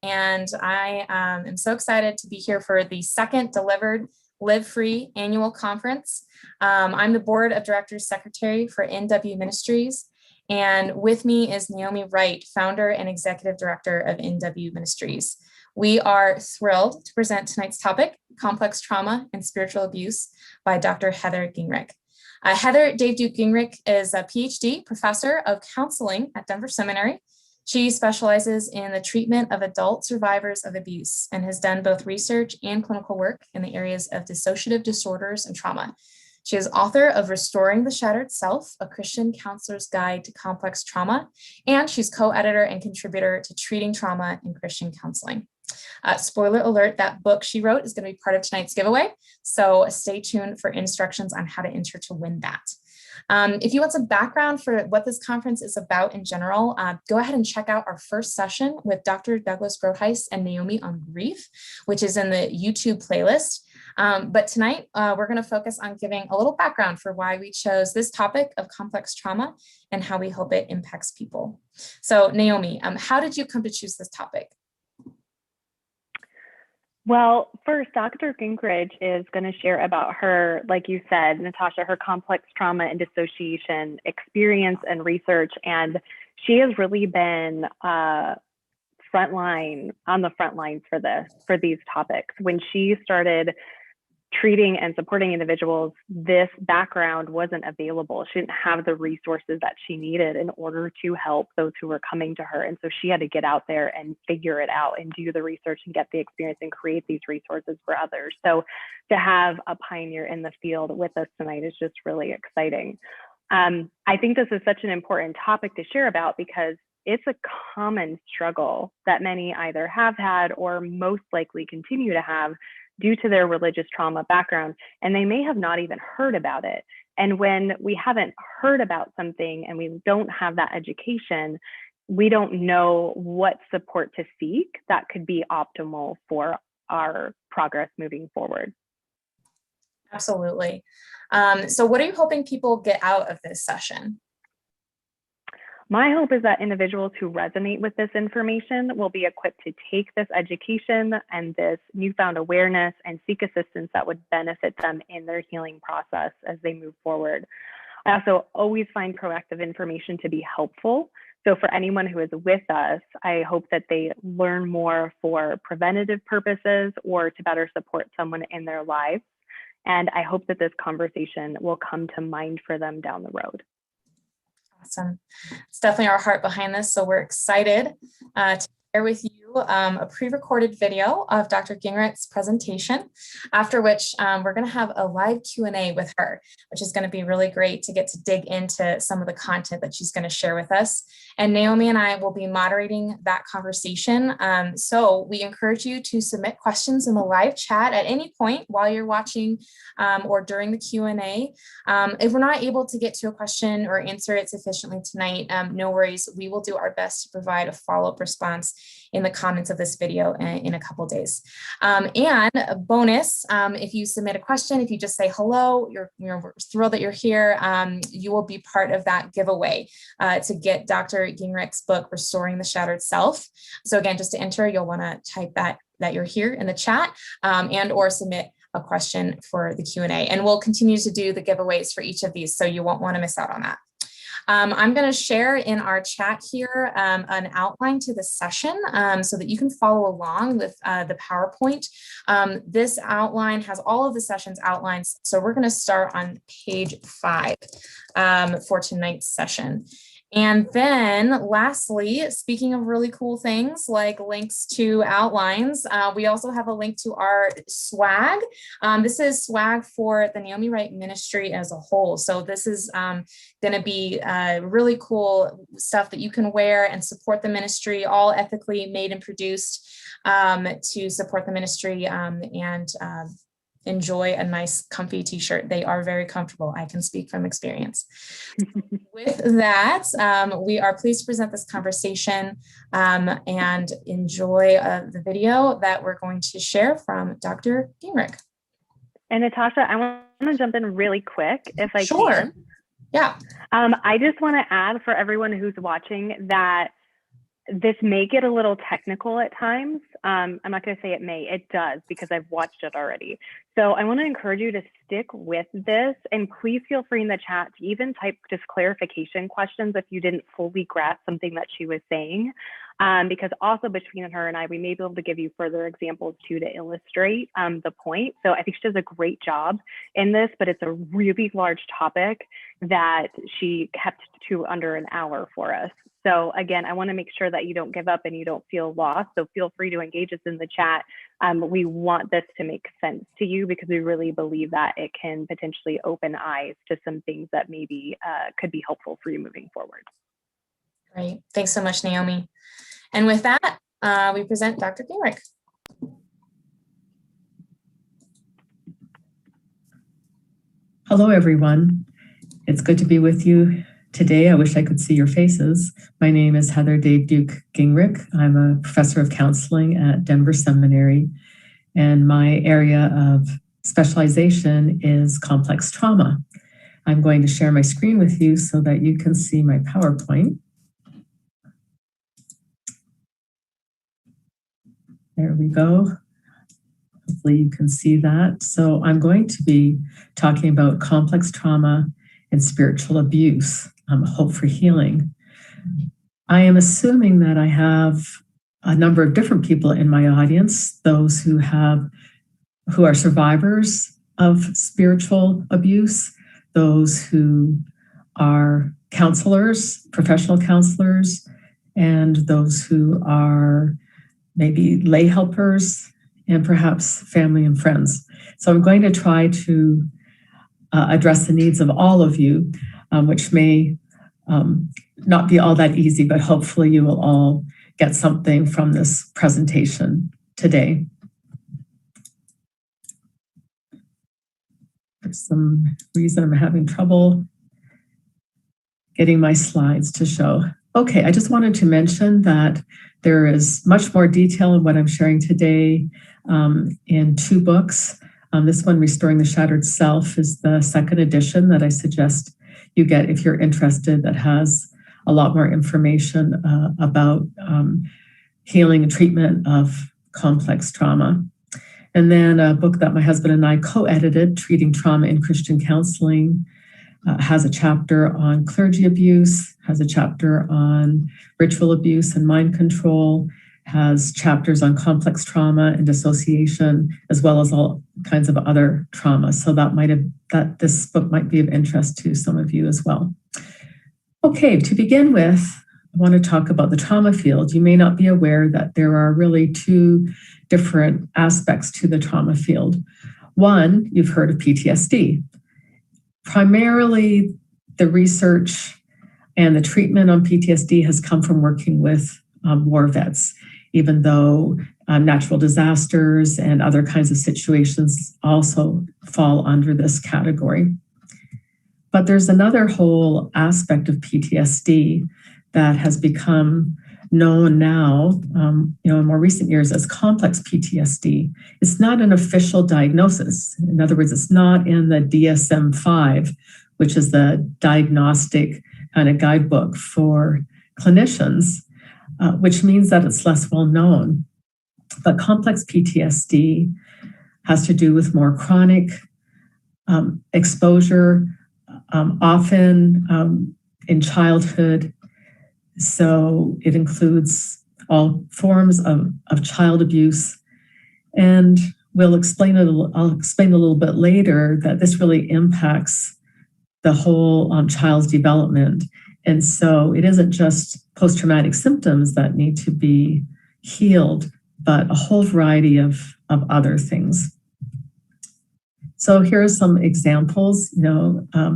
and I am so excited to be here for the second Delivered Live Free annual conference. I'm the Board of Directors Secretary for NW Ministries, and with me is Naomi Wright, Founder and Executive Director of NW Ministries. We are thrilled to present tonight's topic, Complex Trauma and Spiritual Abuse, by Dr. Heather Gingrich. Heather Davediuk Gingrich is a Ph.D. professor of counseling at Denver Seminary. She specializes in the treatment of adult survivors of abuse and has done both research and clinical work in the areas of dissociative disorders and trauma. She is author of Restoring the Shattered Self, a Christian Counselor's Guide to Complex Trauma, and she's co-editor and contributor to Treating Trauma in Christian Counseling. Spoiler alert, that book she wrote is going to be part of tonight's giveaway, so stay tuned for instructions on how to enter to win that. If you want some background for what this conference is about in general, go ahead and check out our first session with Dr. Douglas Groheis and Naomi on grief, which is in the YouTube playlist. But tonight, we're going to focus on giving a little background for why we chose this topic of complex trauma and how we hope it impacts people. So Naomi, how did you come to choose this topic? Well, first, Dr. Gingrich is going to share about her, like you said, Natasha, her complex trauma and dissociation experience and research. And she has really been on the front lines for these topics. When she started treating and supporting individuals, this background wasn't available. She didn't have the resources that she needed in order to help those who were coming to her. And so she had to get out there and figure it out and do the research and get the experience and create these resources for others. So to have a pioneer in the field with us tonight is just really exciting. I think this is such an important topic to share about because it's a common struggle that many either have had or most likely continue to have due to their religious trauma background, and they may have not even heard about it. And when we haven't heard about something and we don't have that education, we don't know what support to seek that could be optimal for our progress moving forward. Absolutely. So what are you hoping people get out of this session? My hope is that individuals who resonate with this information will be equipped to take this education and this newfound awareness and seek assistance that would benefit them in their healing process as they move forward. I also always find proactive information to be helpful. So for anyone who is with us, I hope that they learn more for preventative purposes or to better support someone in their lives. And I hope that this conversation will come to mind for them down the road. Awesome. It's definitely our heart behind this. So we're excited to share with you a pre-recorded video of Dr. Gingrich's presentation, after which we're going to have a live Q&A with her, which is going to be really great to get to dig into some of the content that she's going to share with us. And Naomi and I will be moderating that conversation. So we encourage you to submit questions in the live chat at any point while you're watching or during the Q&A. If we're not able to get to a question or answer it sufficiently tonight, no worries. We will do our best to provide a follow-up response in the comments of this video in a couple days. And a bonus, if you submit a question, if you just say hello, we're thrilled that you're here, you will be part of that giveaway to get Dr. Gingrich's book, Restoring the Shattered Self. So again, just to enter, you'll want to type that you're here in the chat and or submit a question for the Q&A. And we'll continue to do the giveaways for each of these, so you won't want to miss out on that. I'm going to share in our chat here an outline to the session so that you can follow along with the PowerPoint. This outline has all of the session's outlines. So we're going to start on page 5 for tonight's session. And then lastly, speaking of really cool things like links to outlines, we also have a link to our swag. This is swag for the Naomi Wright Ministry as a whole. So this is going to be really cool stuff that you can wear and support the ministry, all ethically made and produced to support the ministry and enjoy a nice comfy t-shirt. They are very comfortable. I can speak from experience. With that, we are pleased to present this conversation and enjoy the video that we're going to share from Dr. Gingrich. And Natasha, I want to jump in really quick if I can. Yeah. I just want to add for everyone who's watching that this may get a little technical at times. I'm not going to say it may, it does, because I've watched it already. So I want to encourage you to stick with this, and please feel free in the chat to even type just clarification questions if you didn't fully grasp something that she was saying. Because also between her and I, we may be able to give you further examples too to illustrate the point. So I think she does a great job in this, but it's a really large topic that she kept to under an hour for us. So again, I want to make sure that you don't give up and you don't feel lost. So feel free to engage us in the chat. We want this to make sense to you because we really believe that it can potentially open eyes to some things that maybe could be helpful for you moving forward. Great. Thanks so much, Naomi. And with that, we present Dr. Gingrich. Hello, everyone. It's good to be with you today. I wish I could see your faces. My name is Davediuk Gingrich. I'm a professor of counseling at Denver Seminary, and my area of specialization is complex trauma. I'm going to share my screen with you so that you can see my PowerPoint. There we go. Hopefully you can see that. So I'm going to be talking about complex trauma and spiritual abuse, hope for healing. I am assuming that I have a number of different people in my audience, those who are survivors of spiritual abuse, those who are counselors, professional counselors, and those who are maybe lay helpers, and perhaps family and friends. So I'm going to try to address the needs of all of you, which may not be all that easy, but hopefully you will all get something from this presentation today. For some reason, I'm having trouble getting my slides to show. Okay, I just wanted to mention that there is much more detail in what I'm sharing today in two books. This one, Restoring the Shattered Self, is the second edition that I suggest you get if you're interested, that has a lot more information about healing and treatment of complex trauma. And then a book that my husband and I co-edited, Treating Trauma in Christian Counseling, has a chapter on clergy abuse, has a chapter on ritual abuse and mind control, has chapters on complex trauma and dissociation, as well as all kinds of other trauma. So this book might be of interest to some of you as well. Okay, to begin with, I want to talk about the trauma field. You may not be aware that there are really two different aspects to the trauma field. One, you've heard of PTSD. Primarily, the research and the treatment on PTSD has come from working with war vets, even though natural disasters and other kinds of situations also fall under this category. But there's another whole aspect of PTSD that has become known now, in more recent years as complex PTSD. It's not an official diagnosis. In other words, it's not in the DSM-5, which is the diagnostic kind of guidebook for clinicians, which means that it's less well known. But complex PTSD has to do with more chronic exposure, often in childhood. So it includes all forms of child abuse. And I'll explain a little bit later that this really impacts the whole child's development. And so it isn't just post-traumatic symptoms that need to be healed, but a whole variety of other things. So here are some examples,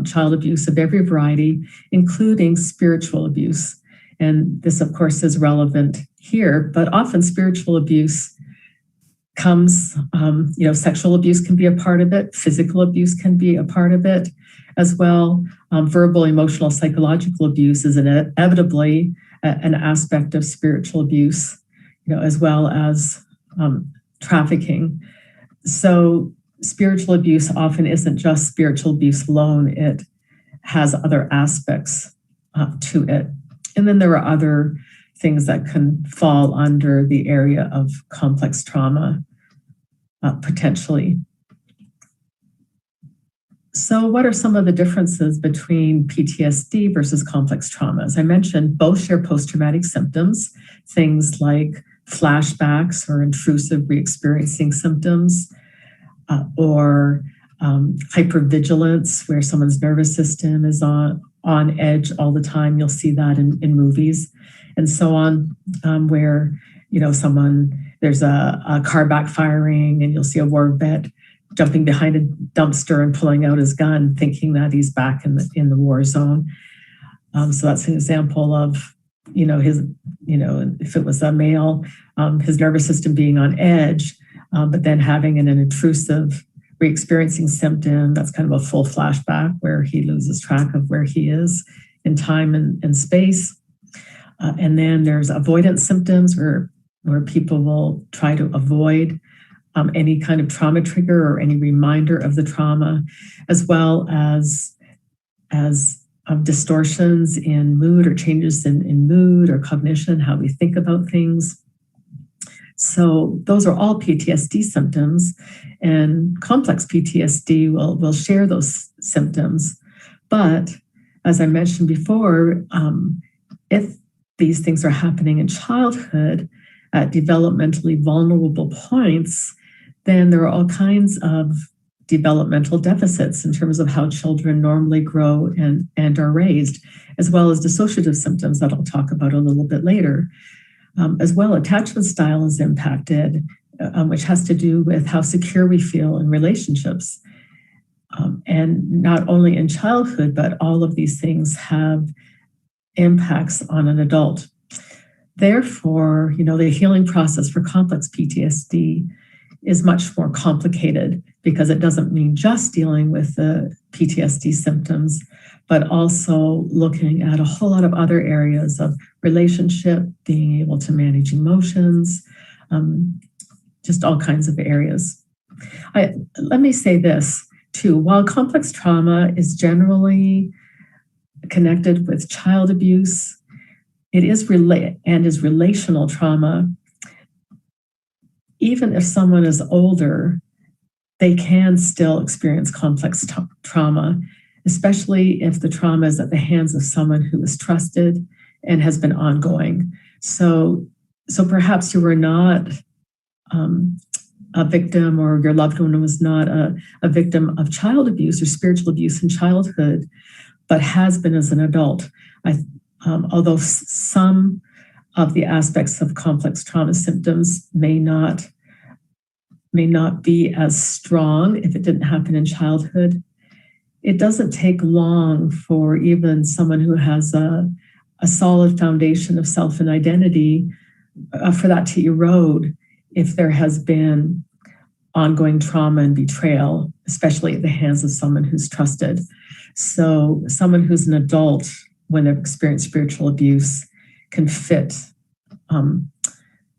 child abuse of every variety, including spiritual abuse. And this, of course, is relevant here, but often spiritual abuse comes, sexual abuse can be a part of it, physical abuse can be a part of it as well. Verbal, emotional, psychological abuse is inevitably an aspect of spiritual abuse, as well as trafficking. So spiritual abuse often isn't just spiritual abuse alone, it has other aspects to it. And then there are other things that can fall under the area of complex trauma, potentially. So what are some of the differences between PTSD versus complex trauma? As I mentioned, both share post-traumatic symptoms, things like flashbacks or intrusive re-experiencing symptoms, or hypervigilance, where someone's nervous system is on edge all the time. You'll see that in movies and so on, where, there's a car backfiring and you'll see a war vet jumping behind a dumpster and pulling out his gun, thinking that he's back in the war zone. So that's an example of, if it was a male, his nervous system being on edge, but then having an intrusive re-experiencing symptom. That's kind of a full flashback where he loses track of where he is in time and space. And then there's avoidance symptoms where people will try to avoid any kind of trauma trigger or any reminder of the trauma, as well as distortions in mood or changes in mood or cognition, how we think about things. So those are all PTSD symptoms, and complex PTSD will share those symptoms. But as I mentioned before, if these things are happening in childhood at developmentally vulnerable points, then there are all kinds of developmental deficits in terms of how children normally grow and are raised, as well as dissociative symptoms that I'll talk about a little bit later. As well, attachment style is impacted, which has to do with how secure we feel in relationships. And not only in childhood, but all of these things have impacts on an adult. Therefore, the healing process for complex PTSD is much more complicated, because it doesn't mean just dealing with the PTSD symptoms, but also looking at a whole lot of other areas of relationship, being able to manage emotions, just all kinds of areas. Let me say this too. While complex trauma is generally connected with child abuse, it is relational trauma. Even if someone is older, they can still experience complex trauma, especially if the trauma is at the hands of someone who is trusted and has been ongoing. So perhaps you were not a victim, or your loved one was not a victim of child abuse or spiritual abuse in childhood, but has been as an adult. Although some of the aspects of complex trauma symptoms may not be as strong if it didn't happen in childhood, it doesn't take long for even someone who has a solid foundation of self and identity for that to erode if there has been ongoing trauma and betrayal, especially at the hands of someone who's trusted. So someone who's an adult, when they've experienced spiritual abuse, can fit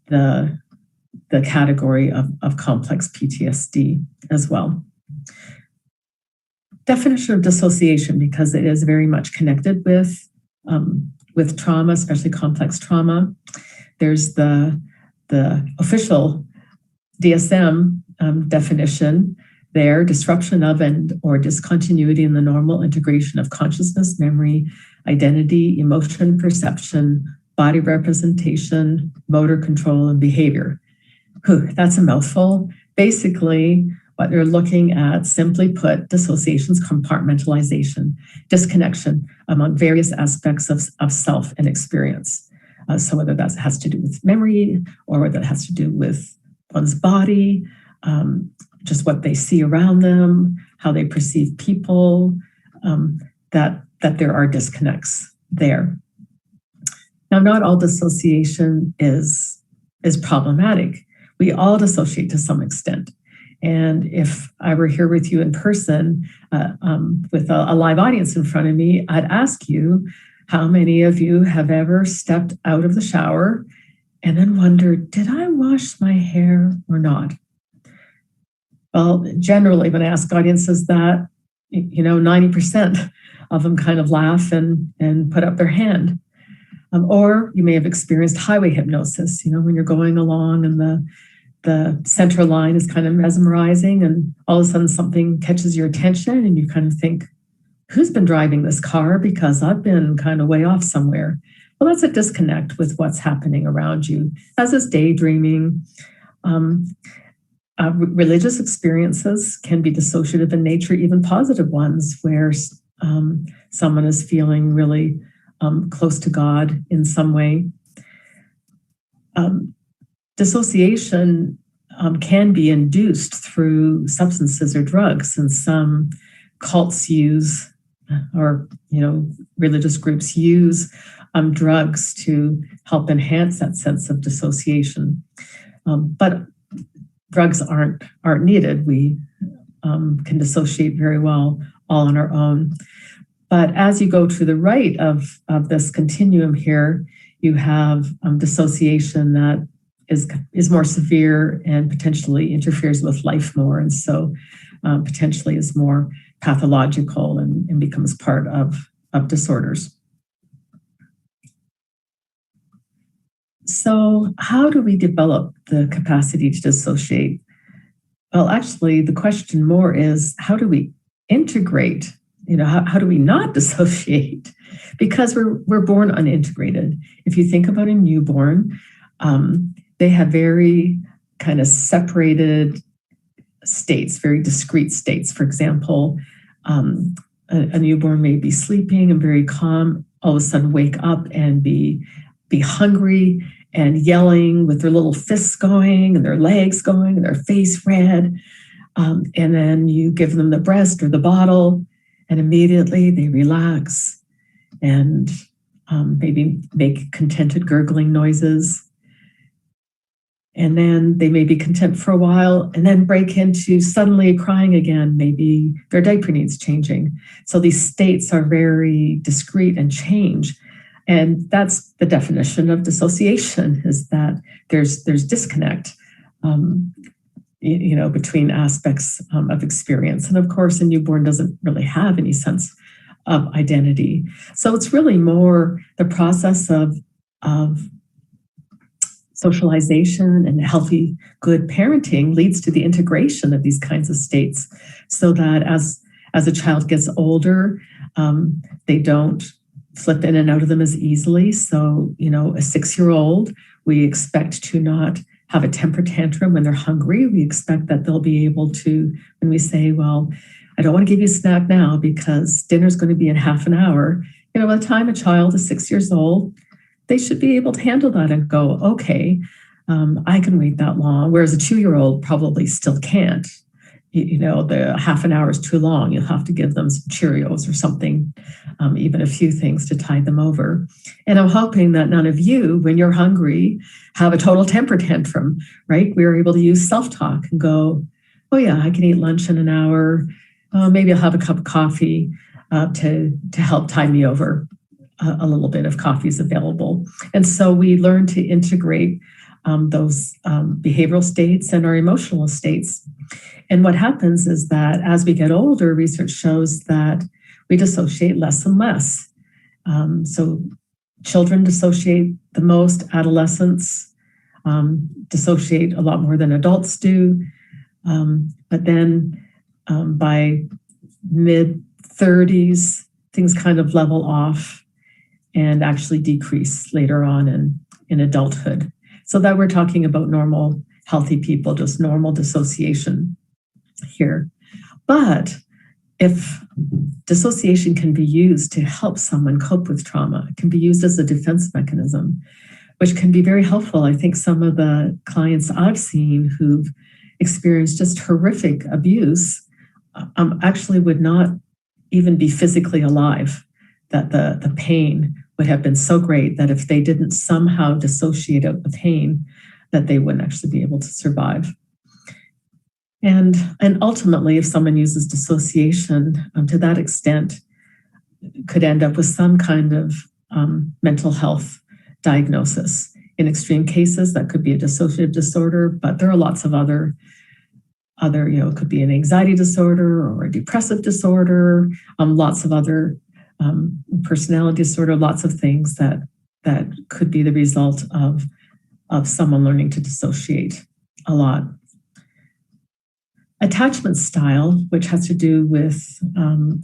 the category of complex PTSD as well. Definition of dissociation, because it is very much connected with trauma, especially complex trauma. There's the official DSM definition there: disruption of or discontinuity in the normal integration of consciousness, memory, identity, emotion, perception, body representation, motor control, and behavior. That's a mouthful. Basically, what they're looking at, simply put, dissociation is compartmentalization, disconnection among various aspects of self and experience. So whether that has to do with memory, or whether it has to do with one's body, just what they see around them, how they perceive people, that there are disconnects there. Now, not all dissociation is problematic. We all dissociate to some extent. And if I were here with you in person, with a live audience in front of me, I'd ask you, how many of you have ever stepped out of the shower and then wondered, did I wash my hair or not? Well, generally, when I ask audiences that, 90% of them kind of laugh and put up their hand. Or you may have experienced highway hypnosis, when you're going along and the center line is kind of mesmerizing and all of a sudden something catches your attention and you kind of think, who's been driving this car? Because I've been kind of way off somewhere. Well, that's a disconnect with what's happening around you. As is daydreaming. Religious experiences can be dissociative in nature, even positive ones, where someone is feeling really close to God in some way. Dissociation can be induced through substances or drugs, and some cults use, or religious groups use drugs to help enhance that sense of dissociation. But drugs aren't needed. We can dissociate very well all on our own. But as you go to the right of this continuum here, you have dissociation that is more severe and potentially interferes with life more, and so potentially is more pathological and becomes part of disorders. So how do we develop the capacity to dissociate? Well, actually, the question more is, how do we integrate? How do we not dissociate? Because we're born unintegrated. If you think about a newborn, they have very kind of separated states, very discrete states. For example, a newborn may be sleeping and very calm, all of a sudden wake up and be hungry and yelling with their little fists going and their legs going and their face red. And then you give them the breast or the bottle and immediately they relax and maybe make contented gurgling noises. And then they may be content for a while and then break into suddenly crying again. Maybe their diaper needs changing. So these states are very discrete and change. And that's the definition of dissociation, is that there's disconnect, between aspects of experience. And of course, a newborn doesn't really have any sense of identity. So it's really more the process of socialization and healthy, good parenting leads to the integration of these kinds of states, so that as a child gets older, they don't flip in and out of them as easily. So, a 6-year-old, we expect to not have a temper tantrum when they're hungry. We expect that they'll be able to, when we say, well, I don't want to give you a snack now because dinner's going to be in half an hour. By the time a child is 6 years old, they should be able to handle that and go, okay, I can wait that long. Whereas a 2-year-old probably still can't. The half an hour is too long. You'll have to give them some Cheerios or something, even a few things to tide them over. And I'm hoping that none of you, when you're hungry, have a total temper tantrum, right? We're able to use self-talk and go, oh yeah, I can eat lunch in an hour. Maybe I'll have a cup of coffee to help tide me over. A little bit of coffee is available. And so we learn to integrate those behavioral states and our emotional states. And what happens is that as we get older, research shows that we dissociate less and less. So children dissociate the most, adolescents dissociate a lot more than adults do. But then by mid-30s, things kind of level off and actually decrease later on in adulthood. So that we're talking about normal, healthy people, just normal dissociation here. But if dissociation can be used to help someone cope with trauma, it can be used as a defense mechanism, which can be very helpful. I think some of the clients I've seen who've experienced just horrific abuse actually would not even be physically alive, that the pain would have been so great that if they didn't somehow dissociate out the pain, that they wouldn't actually be able to survive. And ultimately, if someone uses dissociation to that extent, could end up with some kind of mental health diagnosis. In extreme cases, that could be a dissociative disorder, but there are lots of other, it could be an anxiety disorder or a depressive disorder, lots of other personality disorder, lots of things that that could be the result of someone learning to dissociate a lot. Attachment style, which has to do with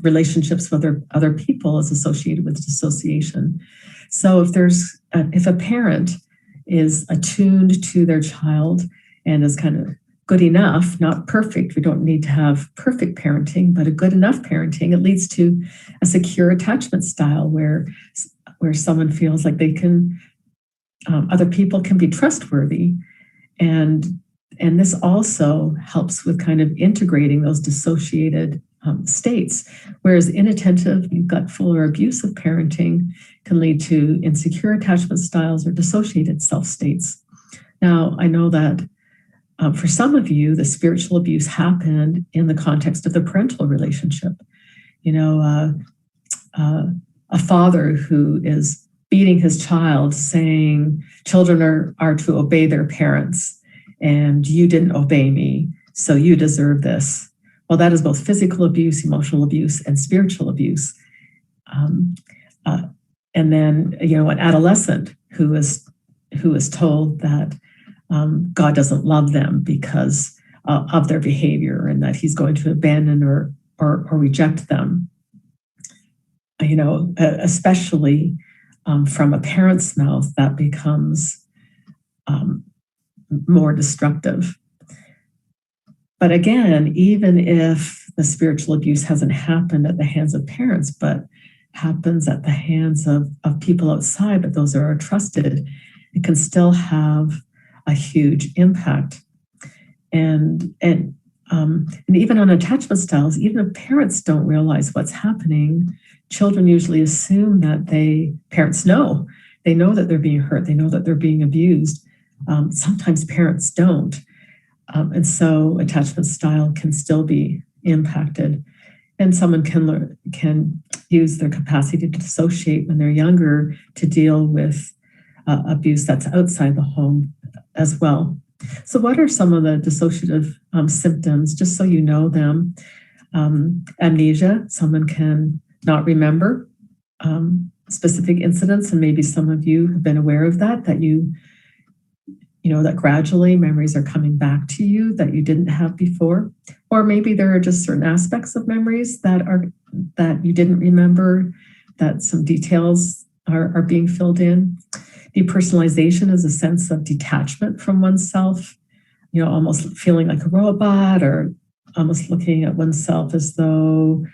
relationships with other people, is associated with dissociation. So if a parent is attuned to their child and is kind of good enough, not perfect, we don't need to have perfect parenting, but a good enough parenting, it leads to a secure attachment style where someone feels like they can, other people can be trustworthy. And this also helps with kind of integrating those dissociated states, whereas inattentive, neglectful, or abusive parenting can lead to insecure attachment styles or dissociated self states. Now, I know that for some of you, the spiritual abuse happened in the context of the parental relationship. A father who is beating his child, saying children are to obey their parents, and you didn't obey me, so you deserve this. Well, that is both physical abuse, emotional abuse, and spiritual abuse. And then, an adolescent who is told that God doesn't love them because of their behavior, and that he's going to abandon or reject them. Especially from a parent's mouth, that becomes more destructive. But again, even if the spiritual abuse hasn't happened at the hands of parents, but happens at the hands of people outside, but those are trusted, it can still have a huge impact. And even on attachment styles, even if parents don't realize what's happening, children usually assume that parents know. They know that they're being hurt. They know that they're being abused. Sometimes parents don't. And so attachment style can still be impacted. And someone can use their capacity to dissociate when they're younger to deal with abuse that's outside the home as well. So what are some of the dissociative symptoms, just so you know them? Amnesia, someone can not remember specific incidents, and maybe some of you have been aware of that that gradually memories are coming back to you that you didn't have before. Or maybe there are just certain aspects of memories that you didn't remember, that some details are being filled in. Depersonalization is a sense of detachment from oneself, almost feeling like a robot, or almost looking at oneself as though,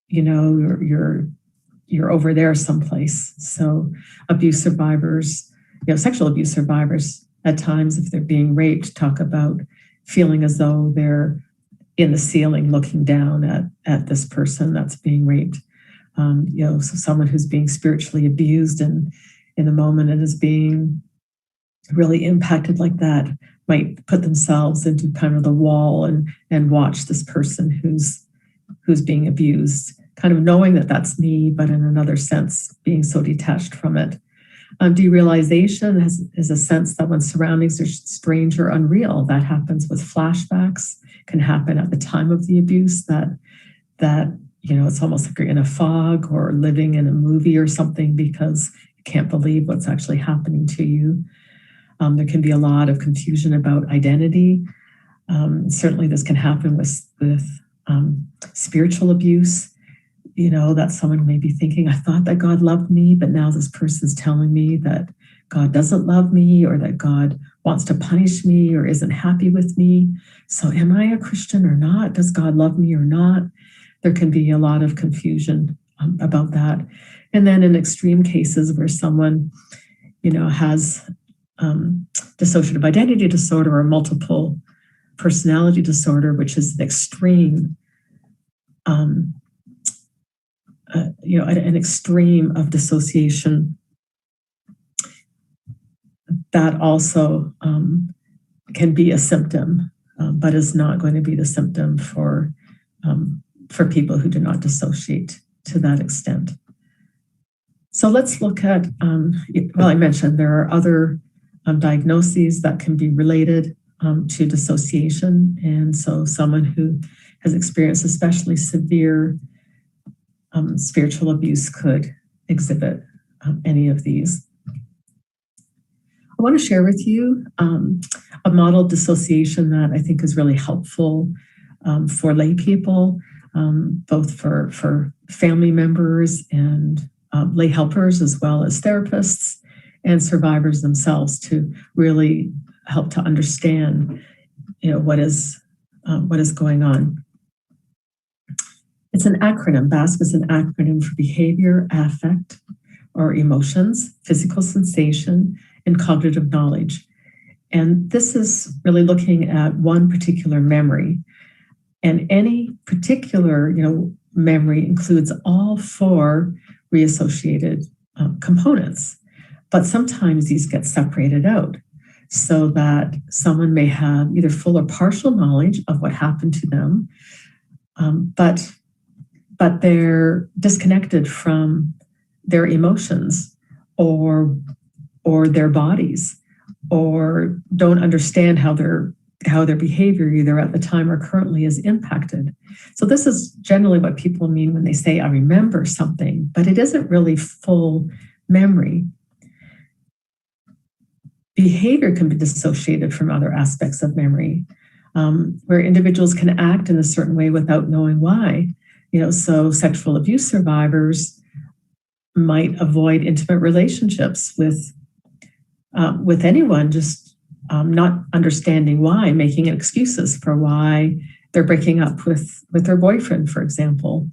you're over there someplace. So abuse survivors, sexual abuse survivors, at times, if they're being raped, talk about feeling as though they're in the ceiling looking down at this person that's being raped. So someone who's being spiritually abused and in the moment and is being really impacted like that might put themselves into kind of the wall and watch this person who's being abused, kind of knowing that that's me, but in another sense, being so detached from it. Derealization is a sense that when surroundings are strange or unreal, that happens with flashbacks, can happen at the time of the abuse, that it's almost like you're in a fog or living in a movie or something because you can't believe what's actually happening to you. There can be a lot of confusion about identity. Certainly this can happen with spiritual abuse. That someone may be thinking, I thought that God loved me, but now this person's telling me that God doesn't love me, or that God wants to punish me or isn't happy with me. So am I a Christian or not? Does God love me or not? There can be a lot of confusion about that. And then in extreme cases where someone, has dissociative identity disorder or multiple personality disorder, which is an extreme an extreme of dissociation, that also can be a symptom, but is not going to be the symptom for people who do not dissociate to that extent. So let's look at, I mentioned there are other diagnoses that can be related to dissociation. And so someone who has experienced especially severe spiritual abuse could exhibit any of these. I want to share with you a model of dissociation that I think is really helpful for lay people, both for family members and lay helpers, as well as therapists and survivors themselves, to really help to understand, what is going on. It's an acronym. BASK is an acronym for behavior, affect, or emotions, physical sensation, and cognitive knowledge. And this is really looking at one particular memory. And any particular, memory includes all four reassociated components. But sometimes these get separated out so that someone may have either full or partial knowledge of what happened to them, but they're disconnected from their emotions or their bodies, or don't understand how their behavior, either at the time or currently, is impacted. So this is generally what people mean when they say, I remember something, but it isn't really full memory. Behavior can be dissociated from other aspects of memory, where individuals can act in a certain way without knowing why. So sexual abuse survivors might avoid intimate relationships with anyone, just not understanding why, making excuses for why they're breaking up with their boyfriend, for example.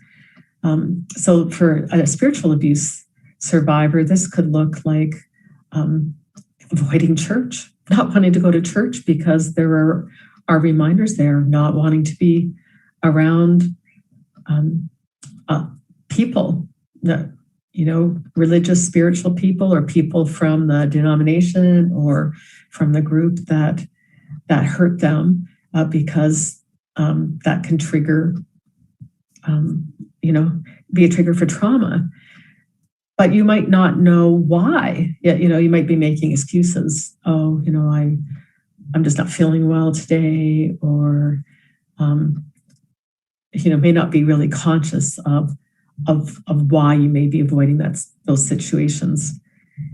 So for a spiritual abuse survivor, this could look like avoiding church, not wanting to go to church because there are reminders there, not wanting to be around people that, religious, spiritual people, or people from the denomination or from the group that hurt them, because that can trigger, be a trigger for trauma. But you might not know why. You might be making excuses. Oh, I'm just not feeling well today, or may not be really conscious of why you may be avoiding those situations.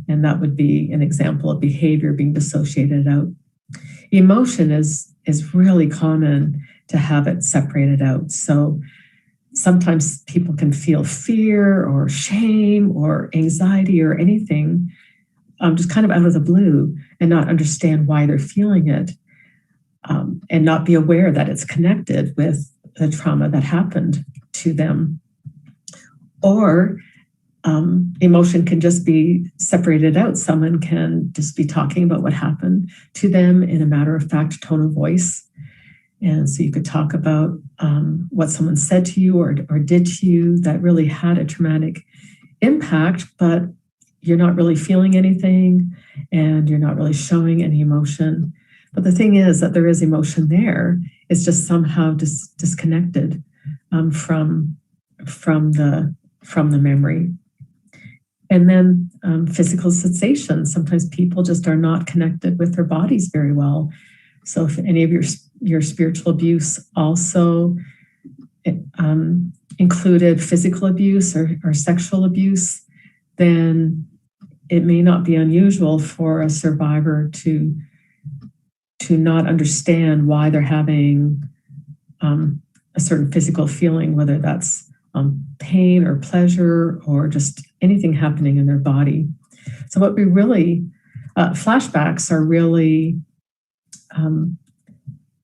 And that would be an example of behavior being dissociated out. Emotion is really common to have it separated out. So sometimes people can feel fear or shame or anxiety or anything, just kind of out of the blue, and not understand why they're feeling it, and not be aware that it's connected with the trauma that happened to them. Or emotion can just be separated out. Someone can just be talking about what happened to them in a matter-of-fact tone of voice. And so you could talk about what someone said to you or did to you that really had a traumatic impact, but you're not really feeling anything and you're not really showing any emotion. But the thing is that there is emotion there. It's just somehow disconnected from the memory. And then physical sensations. Sometimes people just are not connected with their bodies very well. So if any of your spiritual abuse also included physical abuse or sexual abuse, then it may not be unusual for a survivor to not understand why they're having a certain physical feeling, whether that's pain or pleasure or just anything happening in their body. So what we really, flashbacks are really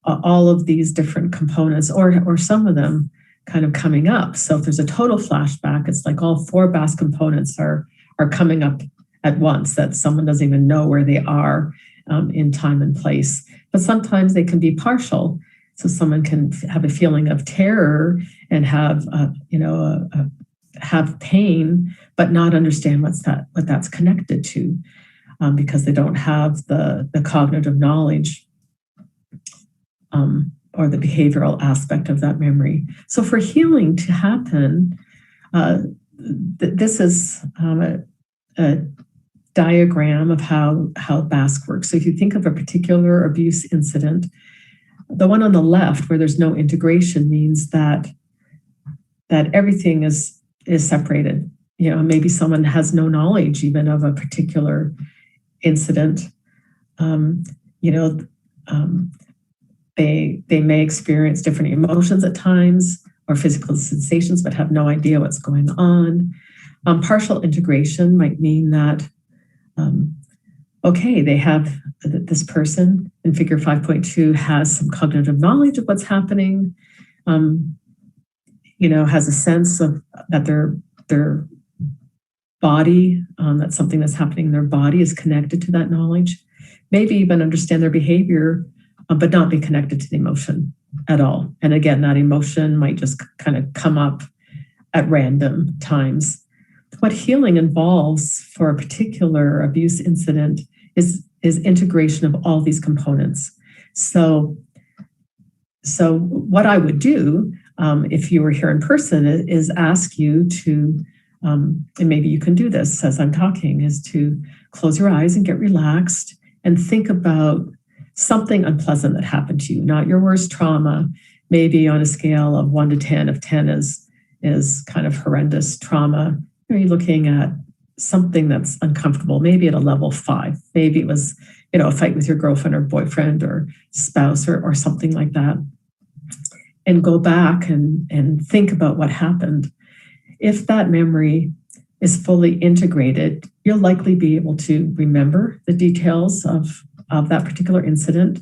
all of these different components, or some of them kind of coming up. So if there's a total flashback, it's like all four BASK components are coming up at once, that someone doesn't even know where they are in time and place. But sometimes they can be partial. So someone can have a feeling of terror and have pain, but not understand what that's connected to, because they don't have the cognitive knowledge or the behavioral aspect of that memory. So for healing to happen, this is a diagram of how BASK works. So if you think of a particular abuse incident, the one on the left where there's no integration means that everything is separated. maybe someone has no knowledge even of a particular incident. They may experience different emotions at times or physical sensations, but have no idea what's going on. Partial integration might mean that, they have this person in figure 5.2 has some cognitive knowledge of what's happening, has a sense of that their body, that something that's happening in their body is connected to that knowledge, maybe even understand their behavior, but not be connected to the emotion at all. And again, that emotion might just kind of come up at random times. What healing involves for a particular abuse incident is integration of all these components. So what I would do if you were here in person is ask you to, and maybe you can do this as I'm talking, is to close your eyes and get relaxed and think about something unpleasant that happened to you, not your worst trauma, maybe on a scale of 1 to 10, if 10 is kind of horrendous trauma. Are you looking at something that's uncomfortable, maybe at a level 5? Maybe it was, a fight with your girlfriend or boyfriend or spouse or something like that. And go back and think about what happened. If that memory is fully integrated, you'll likely be able to remember the details of that particular incident.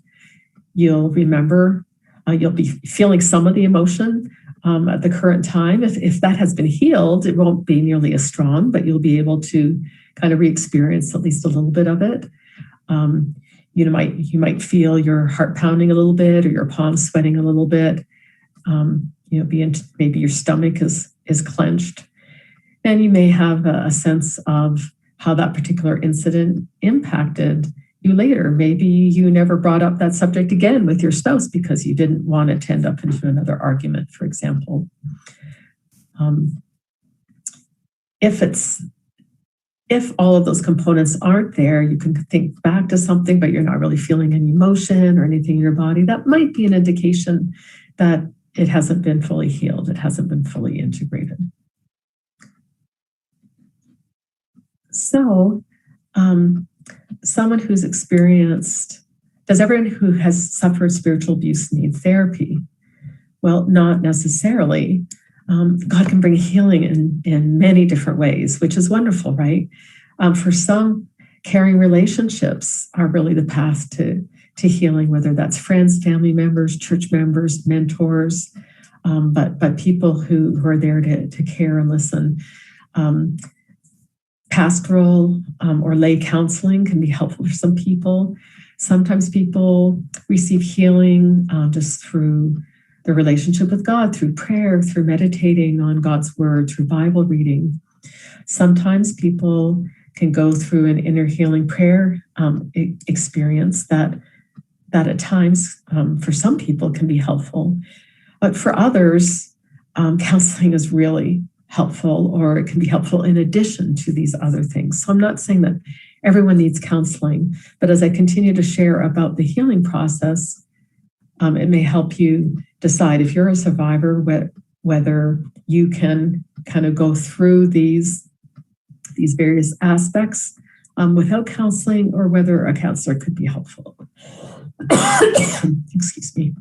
You'll remember, you'll be feeling some of the emotion at the current time. If that has been healed, it won't be nearly as strong, but you'll be able to kind of re-experience at least a little bit of it. You might feel your heart pounding a little bit or your palms sweating a little bit. Maybe your stomach is clenched. And you may have a sense of how that particular incident impacted you later. Maybe you never brought up that subject again with your spouse because you didn't want it to end up into another argument, for example. If all of those components aren't there, you can think back to something, but you're not really feeling any emotion or anything in your body. That might be an indication that it hasn't been fully healed. It hasn't been fully integrated. So, someone who's experienced, does everyone who has suffered spiritual abuse need therapy? Well, not necessarily. God can bring healing in many different ways, which is wonderful, right? For some, caring relationships are really the path to healing, whether that's friends, family members, church members, mentors, but people who are there to care and listen. Pastoral or lay counseling can be helpful for some people. Sometimes people receive healing just through their relationship with God, through prayer, through meditating on God's word, through Bible reading. Sometimes people can go through an inner healing prayer experience that at times for some people can be helpful. But for others, counseling is really helpful, or it can be helpful in addition to these other things. So I'm not saying that everyone needs counseling, but as I continue to share about the healing process, it may help you decide if you're a survivor, whether you can kind of go through these various aspects without counseling, or whether a counselor could be helpful. Excuse me.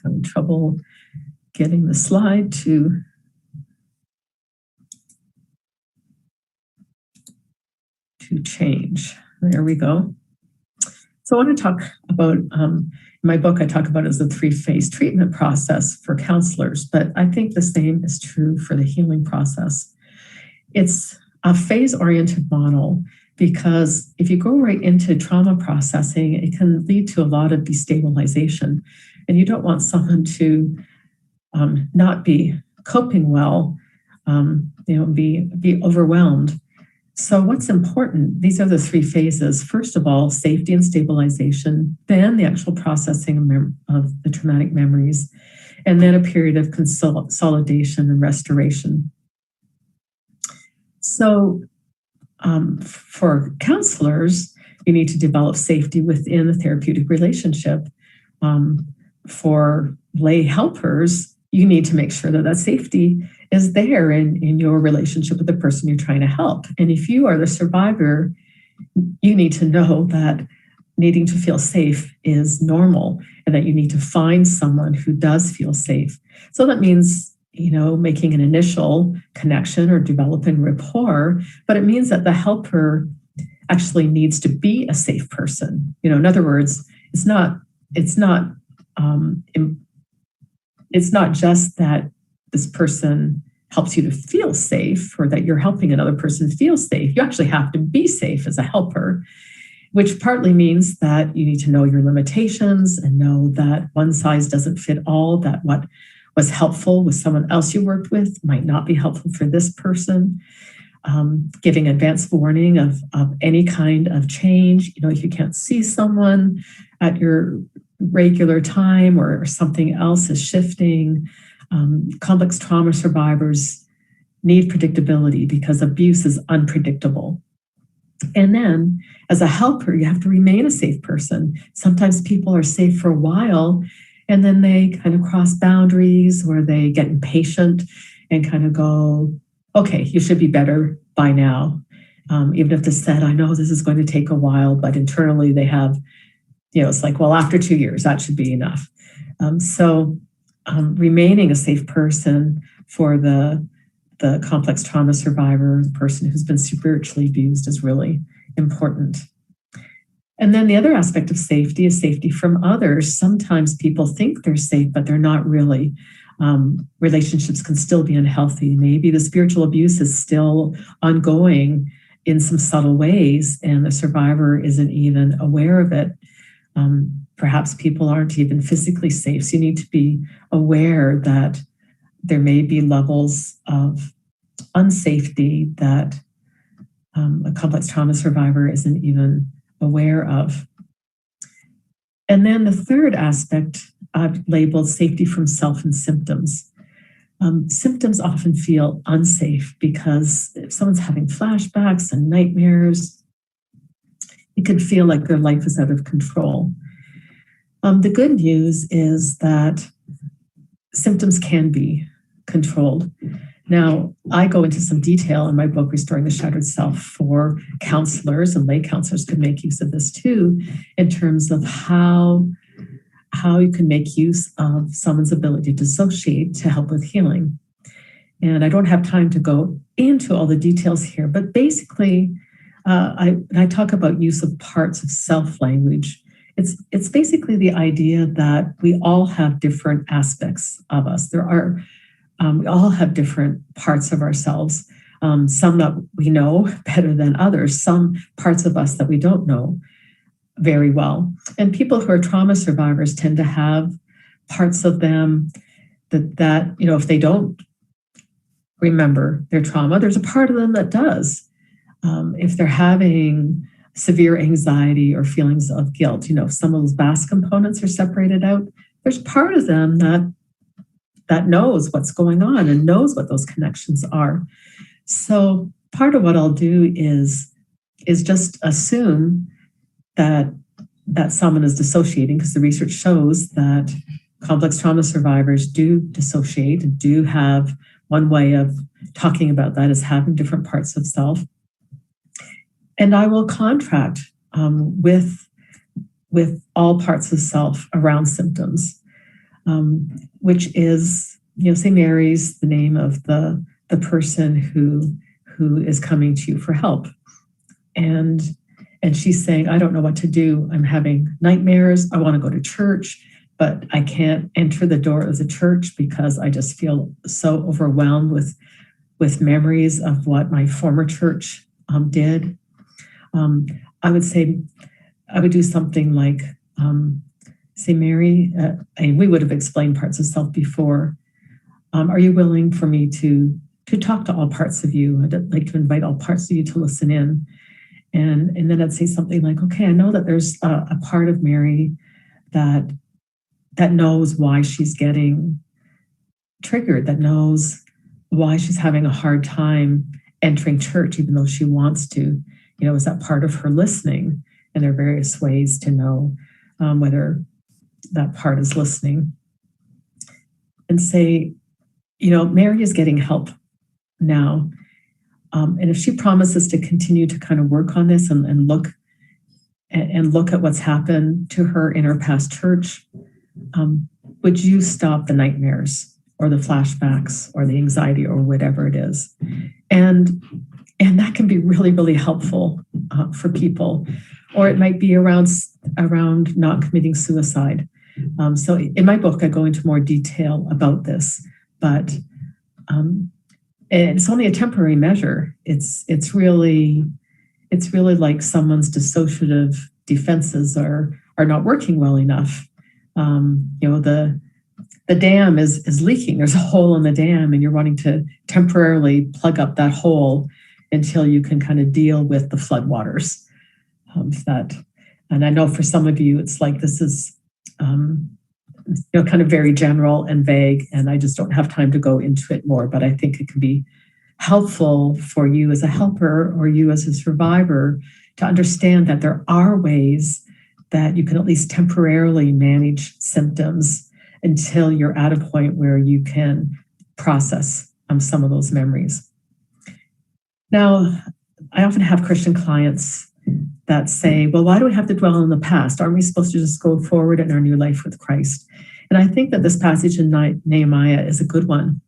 Having trouble getting the slide to change. There we go. So I want to talk about, in my book, I talk about it as a 3-phase treatment process for counselors, but I think the same is true for the healing process. It's a phase-oriented model because if you go right into trauma processing, it can lead to a lot of destabilization, and you don't want someone to not be coping well, be overwhelmed. So what's important, these are the 3 phases. First of all, safety and stabilization, then the actual processing of the traumatic memories, and then a period of consolidation and restoration. So for counselors, you need to develop safety within the therapeutic relationship for lay helpers, you need to make sure that that safety is there in your relationship with the person you're trying to help. And if you are the survivor, you need to know that needing to feel safe is normal and that you need to find someone who does feel safe. So that means, making an initial connection or developing rapport, but it means that the helper actually needs to be a safe person. In other words, it's not just that this person helps you to feel safe or that you're helping another person feel safe. You actually have to be safe as a helper, which partly means that you need to know your limitations and know that one size doesn't fit all, that what was helpful with someone else you worked with might not be helpful for this person. Giving advance warning of any kind of change. If you can't see someone at your regular time or something else is shifting. Complex trauma survivors need predictability because abuse is unpredictable. And then as a helper, you have to remain a safe person. Sometimes people are safe for a while and then they kind of cross boundaries or they get impatient and kind of go, okay, you should be better by now. Even if they said, I know this is going to take a while, but internally they have, it's like, well, after 2 years, that should be enough. So remaining a safe person for the complex trauma survivor, the person who's been spiritually abused, is really important. And then the other aspect of safety is safety from others. Sometimes people think they're safe, but they're not really. Relationships can still be unhealthy. Maybe the spiritual abuse is still ongoing in some subtle ways, and the survivor isn't even aware of it. Perhaps people aren't even physically safe. So you need to be aware that there may be levels of unsafety that a complex trauma survivor isn't even aware of. And then the third aspect I've labeled safety from self and symptoms. Symptoms often feel unsafe because if someone's having flashbacks and nightmares, it could feel like their life is out of control. The good news is that symptoms can be controlled. Now, I go into some detail in my book, Restoring the Shattered Self, for counselors, and lay counselors could make use of this too, in terms of how you can make use of someone's ability to dissociate to help with healing. And I don't have time to go into all the details here, but basically, I talk about use of parts of self language. It's basically the idea that we all have different aspects of us. We all have different parts of ourselves, some that we know better than others, some parts of us that we don't know very well. And people who are trauma survivors tend to have parts of them that if they don't remember their trauma, there's a part of them that does. If they're having severe anxiety or feelings of guilt, if some of those BASK components are separated out, there's part of them that knows what's going on and knows what those connections are. So part of what I'll do is just assume that someone is dissociating, because the research shows that complex trauma survivors do dissociate and do have one way of talking about that is having different parts of self. And I will contract with all parts of self around symptoms, which is, St. Mary's the name of the person who is coming to you for help. And she's saying, I don't know what to do. I'm having nightmares. I want to go to church, but I can't enter the door of the church because I just feel so overwhelmed with memories of what my former church did. I would say, I would do something like, say, Mary, and we would have explained parts of self before. Are you willing for me to talk to all parts of you? I'd like to invite all parts of you to listen in. And then I'd say something like, okay, I know that there's a part of Mary that knows why she's getting triggered, that knows why she's having a hard time entering church, even though she wants to. Is that part of her listening? And there are various ways to know whether that part is listening, and say, Mary is getting help now. And if she promises to continue to kind of work on this and look at what's happened to her in her past church, would you stop the nightmares or the flashbacks or the anxiety or whatever it is? And that can be really, really helpful for people. Or it might be around not committing suicide. So in my book, I go into more detail about this, but it's only a temporary measure. It's really like someone's dissociative defenses are not working well enough. The dam is leaking. There's a hole in the dam, and you're wanting to temporarily plug up that hole until you can kind of deal with the floodwaters. And I know for some of you, it's like this is kind of very general and vague, and I just don't have time to go into it more. But I think it can be helpful for you as a helper or you as a survivor to understand that there are ways that you can at least temporarily manage symptoms until you're at a point where you can process some of those memories. Now, I often have Christian clients that say, well, why do we have to dwell on the past? Aren't we supposed to just go forward in our new life with Christ? And I think that this passage in Nehemiah is a good one.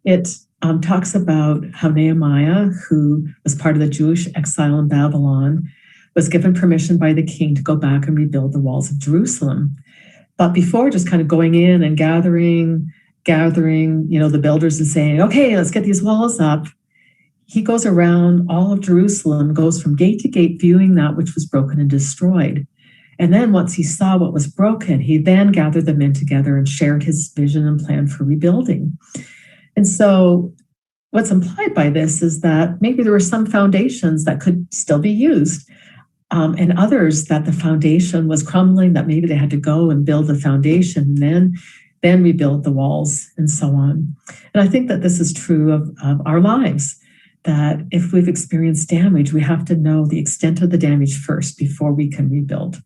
It talks about how Nehemiah, who was part of the Jewish exile in Babylon, was given permission by the king to go back and rebuild the walls of Jerusalem. But before just kind of going in and gathering, the builders and saying, okay, let's get these walls up, he goes around all of Jerusalem, goes from gate to gate, viewing that which was broken and destroyed. And then once he saw what was broken, he then gathered the men together and shared his vision and plan for rebuilding. And so what's implied by this is that maybe there were some foundations that could still be used, and others that the foundation was crumbling, that maybe they had to go and build the foundation and then rebuild the walls and so on. And I think that this is true of our lives, that if we've experienced damage, we have to know the extent of the damage first before we can rebuild.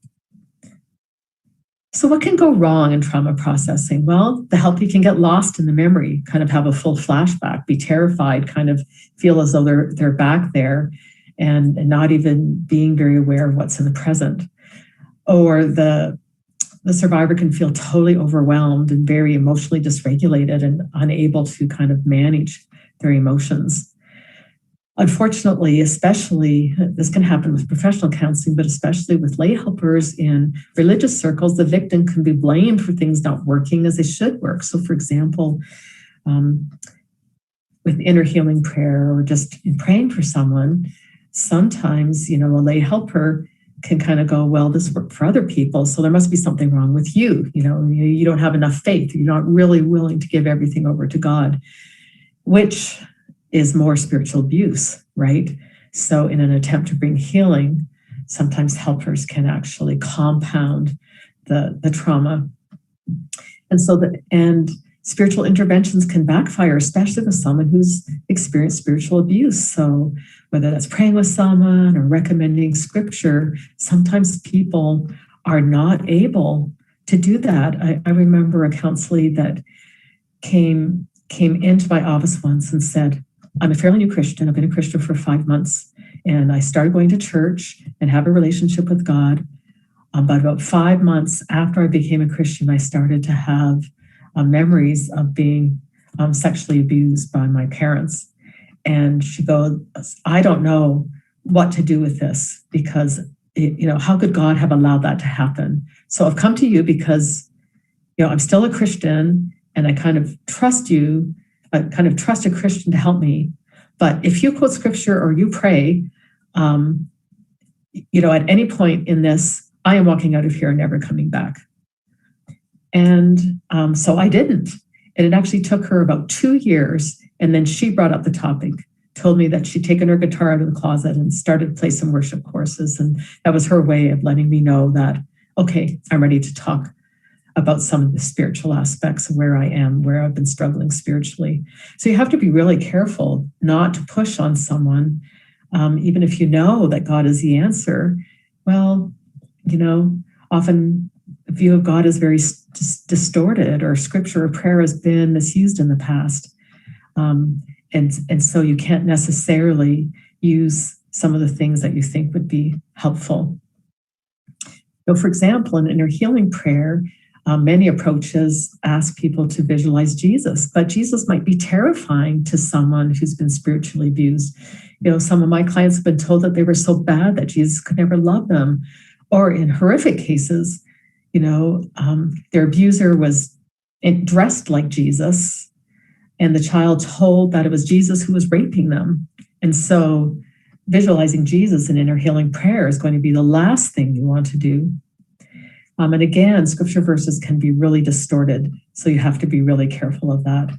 So what can go wrong in trauma processing? Well, the helpee can get lost in the memory, kind of have a full flashback, be terrified, kind of feel as though they're back there and not even being very aware of what's in the present. Or the survivor can feel totally overwhelmed and very emotionally dysregulated and unable to kind of manage their emotions. Unfortunately, especially, this can happen with professional counseling, but especially with lay helpers in religious circles, the victim can be blamed for things not working as they should work. So, for example, with inner healing prayer or just in praying for someone, sometimes, a lay helper can kind of go, well, this worked for other people, so there must be something wrong with you. You don't have enough faith. You're not really willing to give everything over to God, which is more spiritual abuse, right? So in an attempt to bring healing, sometimes helpers can actually compound the trauma. And spiritual interventions can backfire, especially with someone who's experienced spiritual abuse. So whether that's praying with someone or recommending scripture, sometimes people are not able to do that. I remember a counselee that came into my office once and said, I'm a fairly new Christian. I've been a Christian for 5 months, and I started going to church and have a relationship with God. But about 5 months after I became a Christian, I started to have memories of being sexually abused by my parents. And she goes, I don't know what to do with this because, how could God have allowed that to happen? So I've come to you because, I'm still a Christian and I kind of trust you. I kind of trust a Christian to help me. But if you quote scripture or you pray, at any point in this, I am walking out of here and never coming back. And so I didn't. And it actually took her about 2 years. And then she brought up the topic, told me that she'd taken her guitar out of the closet and started to play some worship courses. And that was her way of letting me know that, okay, I'm ready to talk about some of the spiritual aspects of where I am, where I've been struggling spiritually. So you have to be really careful not to push on someone, even if you know that God is the answer. Well, often view of God is very distorted, or scripture or prayer has been misused in the past. And so you can't necessarily use some of the things that you think would be helpful. So for example, in inner healing prayer, many approaches ask people to visualize Jesus, but Jesus might be terrifying to someone who's been spiritually abused. Some of my clients have been told that they were so bad that Jesus could never love them. Or in horrific cases, their abuser was dressed like Jesus, and the child told that it was Jesus who was raping them. And so visualizing Jesus in inner healing prayer is going to be the last thing you want to do. And again, scripture verses can be really distorted, so you have to be really careful of that.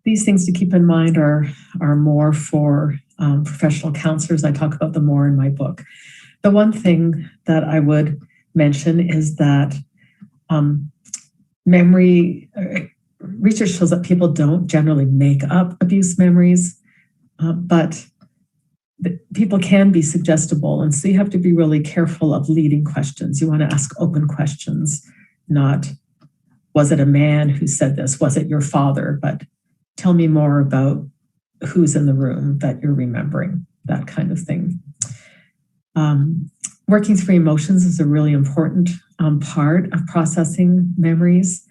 These things to keep in mind are more for professional counselors. I talk about them more in my book. The one thing that I would mention is that memory, research shows that people don't generally make up abuse memories, but people can be suggestible. And so you have to be really careful of leading questions. You want to ask open questions, not, was it a man who said this? Was it your father? But tell me more about who's in the room that you're remembering, that kind of thing. Working through emotions is a really important part of processing memories.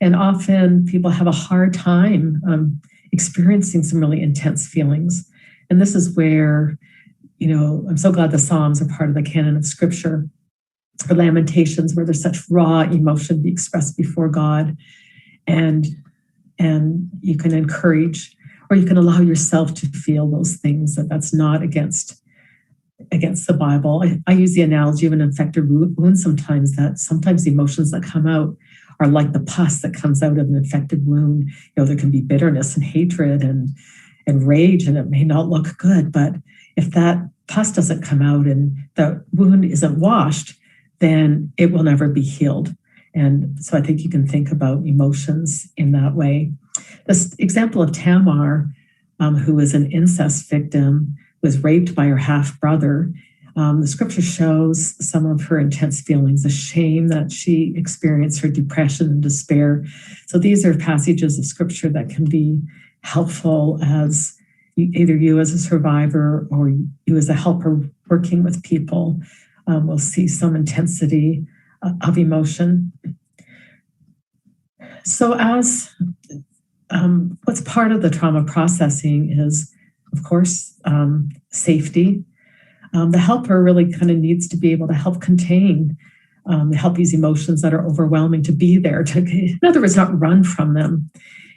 And often people have a hard time experiencing some really intense feelings. And this is where, I'm so glad the Psalms are part of the canon of scripture, or Lamentations, where there's such raw emotion be expressed before God. And you can encourage, or you can allow yourself to feel those things. That's not against the Bible. I use the analogy of an infected wound sometimes, that sometimes the emotions that come out are like the pus that comes out of an infected wound. There can be bitterness and hatred and rage, and it may not look good, but if that pus doesn't come out and the wound isn't washed, then it will never be healed. And so I think you can think about emotions in that way. This example of Tamar, who was an incest victim, was raped by her half-brother. The scripture shows some of her intense feelings, the shame that she experienced, her depression and despair. So these are passages of scripture that can be helpful as either you as a survivor or you as a helper working with people will see some intensity of emotion. So as what's part of the trauma processing is, of course, safety. The helper really kind of needs to be able to help contain, help these emotions that are overwhelming to be there, in other words, not run from them.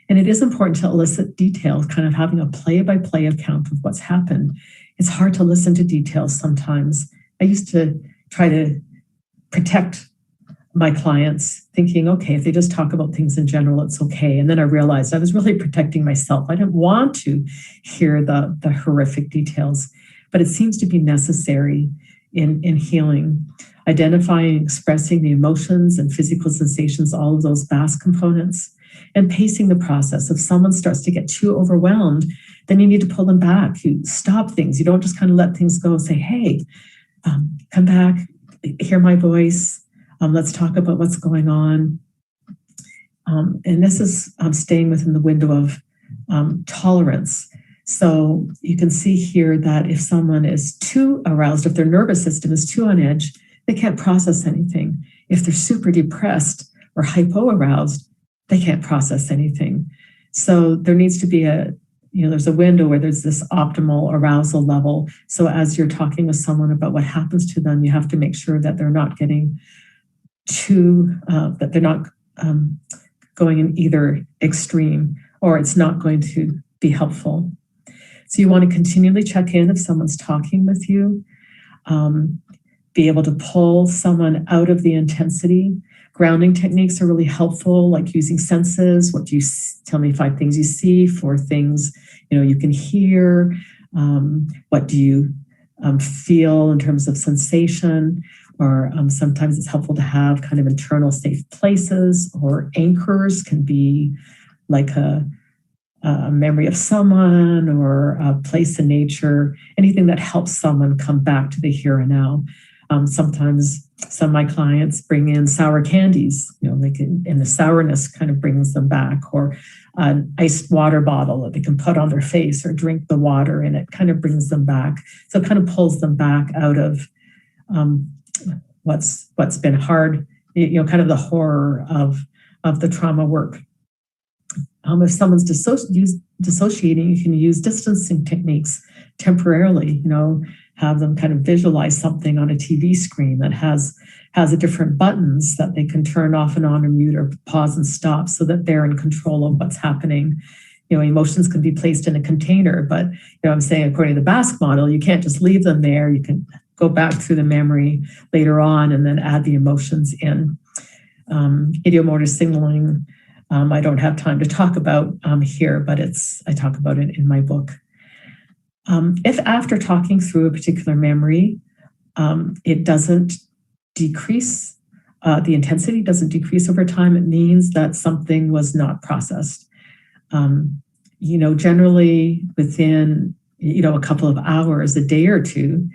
And it is important to elicit details, kind of having a play-by-play account of what's happened. It's hard to listen to details sometimes. I used to try to protect my clients, thinking, okay, if they just talk about things in general, it's okay. And then I realized I was really protecting myself. I didn't want to hear the horrific details, but it seems to be necessary in healing. Identifying, expressing the emotions and physical sensations, all of those BASK components, and pacing the process. If someone starts to get too overwhelmed, then you need to pull them back. You stop things. You don't just kind of let things go. Say, hey, come back, hear my voice. Let's talk about what's going on. And this is staying within the window of tolerance. So you can see here that if someone is too aroused, if their nervous system is too on edge, they can't process anything. If they're super depressed or hypo-aroused, they can't process anything. So there needs to be there's a window where there's this optimal arousal level. So as you're talking with someone about what happens to them, you have to make sure that they're not getting that they're not going in either extreme, or it's not going to be helpful. So you want to continually check in if someone's talking with you, be able to pull someone out of the intensity. Grounding techniques are really helpful, like using senses. What do you tell me 5 things you see, 4 things you can hear. What do you feel in terms of sensation? Or sometimes it's helpful to have kind of internal safe places, or anchors can be like a memory of someone or a place in nature, anything that helps someone come back to the here and now. Sometimes some of my clients bring in sour candies, and the sourness kind of brings them back, or an iced water bottle that they can put on their face or drink the water, and it kind of brings them back. So it kind of pulls them back out of what's been hard, kind of the horror of the trauma work. If someone's dissociating, you can use distancing techniques temporarily, have them kind of visualize something on a TV screen that has a different buttons that they can turn off and on or mute or pause and stop, so that they're in control of what's happening. Emotions can be placed in a container, but I'm saying according to the BASK model, you can't just leave them there. You can go back through the memory later on and then add the emotions in. Ideomotor signaling, I don't have time to talk about here, but I talk about it in my book. If after talking through a particular memory, it doesn't decrease, the intensity doesn't decrease over time, it means that something was not processed. Generally within, a couple of hours, a day or two,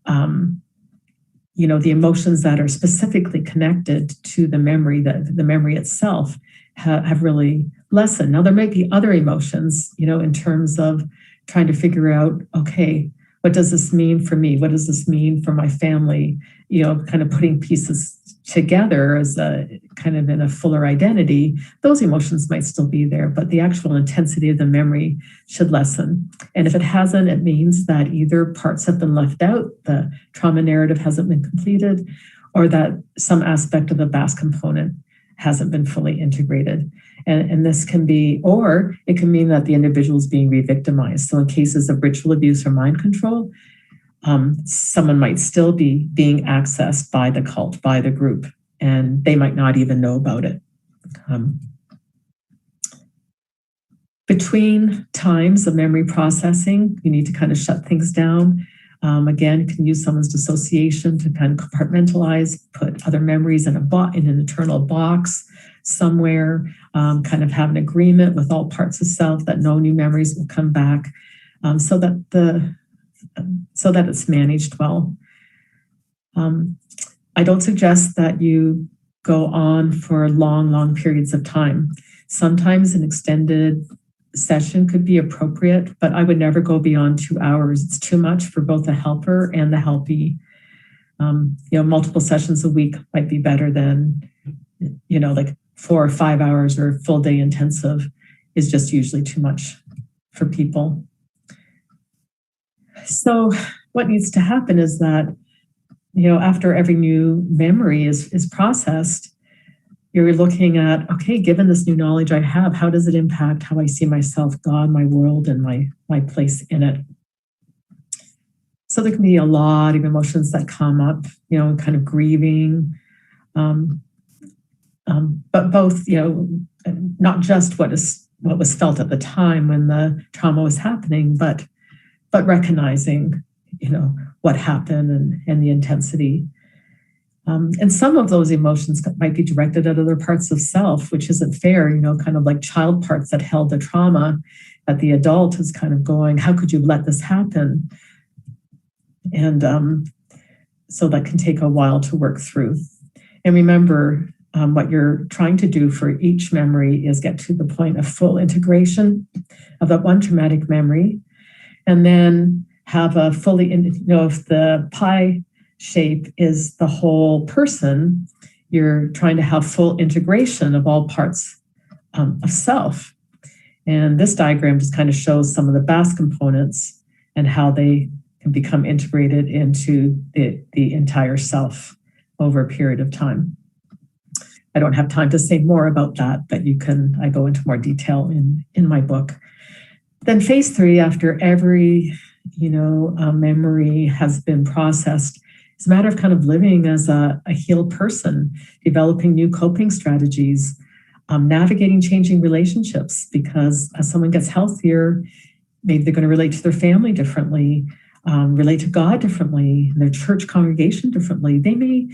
the emotions that are specifically connected to the memory, the memory itself, have really lessened. Now, there might be other emotions, in terms of trying to figure out, okay, what does this mean for me? What does this mean for my family? Kind of putting pieces together as a kind of in a fuller identity. Those emotions might still be there, but the actual intensity of the memory should lessen. And if it hasn't, it means that either parts have been left out, the trauma narrative hasn't been completed, or that some aspect of the BASK component hasn't been fully integrated. And this can be, or it can mean that the individual is being re-victimized. So in cases of ritual abuse or mind control, someone might still be being accessed by the cult, by the group, and they might not even know about it. Between times of memory processing, you need to kind of shut things down. Again, you can use someone's dissociation to kind of compartmentalize, put other memories in an internal box somewhere, kind of have an agreement with all parts of self that no new memories will come back, so that it's managed well. I don't suggest that you go on for long periods of time. Sometimes an extended session could be appropriate, but I would never go beyond 2 hours. It's too much for both the helper and the helpee. Multiple sessions a week might be better than, like 4 or 5 hours or full day intensive is just usually too much for people. So what needs to happen is that, after every new memory is processed, you're looking at, okay, given this new knowledge I have, how does it impact how I see myself, God, my world, and my place in it? So there can be a lot of emotions that come up, kind of grieving, but both, not just what was felt at the time when the trauma was happening, but recognizing, what happened and the intensity. And some of those emotions might be directed at other parts of self, which isn't fair, kind of like child parts that held the trauma, that the adult is kind of going, how could you let this happen? And so that can take a while to work through. And remember, what you're trying to do for each memory is get to the point of full integration of that one traumatic memory, and then have a fully, if the pie shape is the whole person, you're trying to have full integration of all parts of self. And this diagram just kind of shows some of the BASK components and how they can become integrated into the entire self over a period of time. I don't have time to say more about that, but I go into more detail in my book. Then phase 3, after every, memory has been processed, it's a matter of kind of living as a healed person, developing new coping strategies, navigating changing relationships, because as someone gets healthier, maybe they're going to relate to their family differently, relate to God differently, their church congregation differently.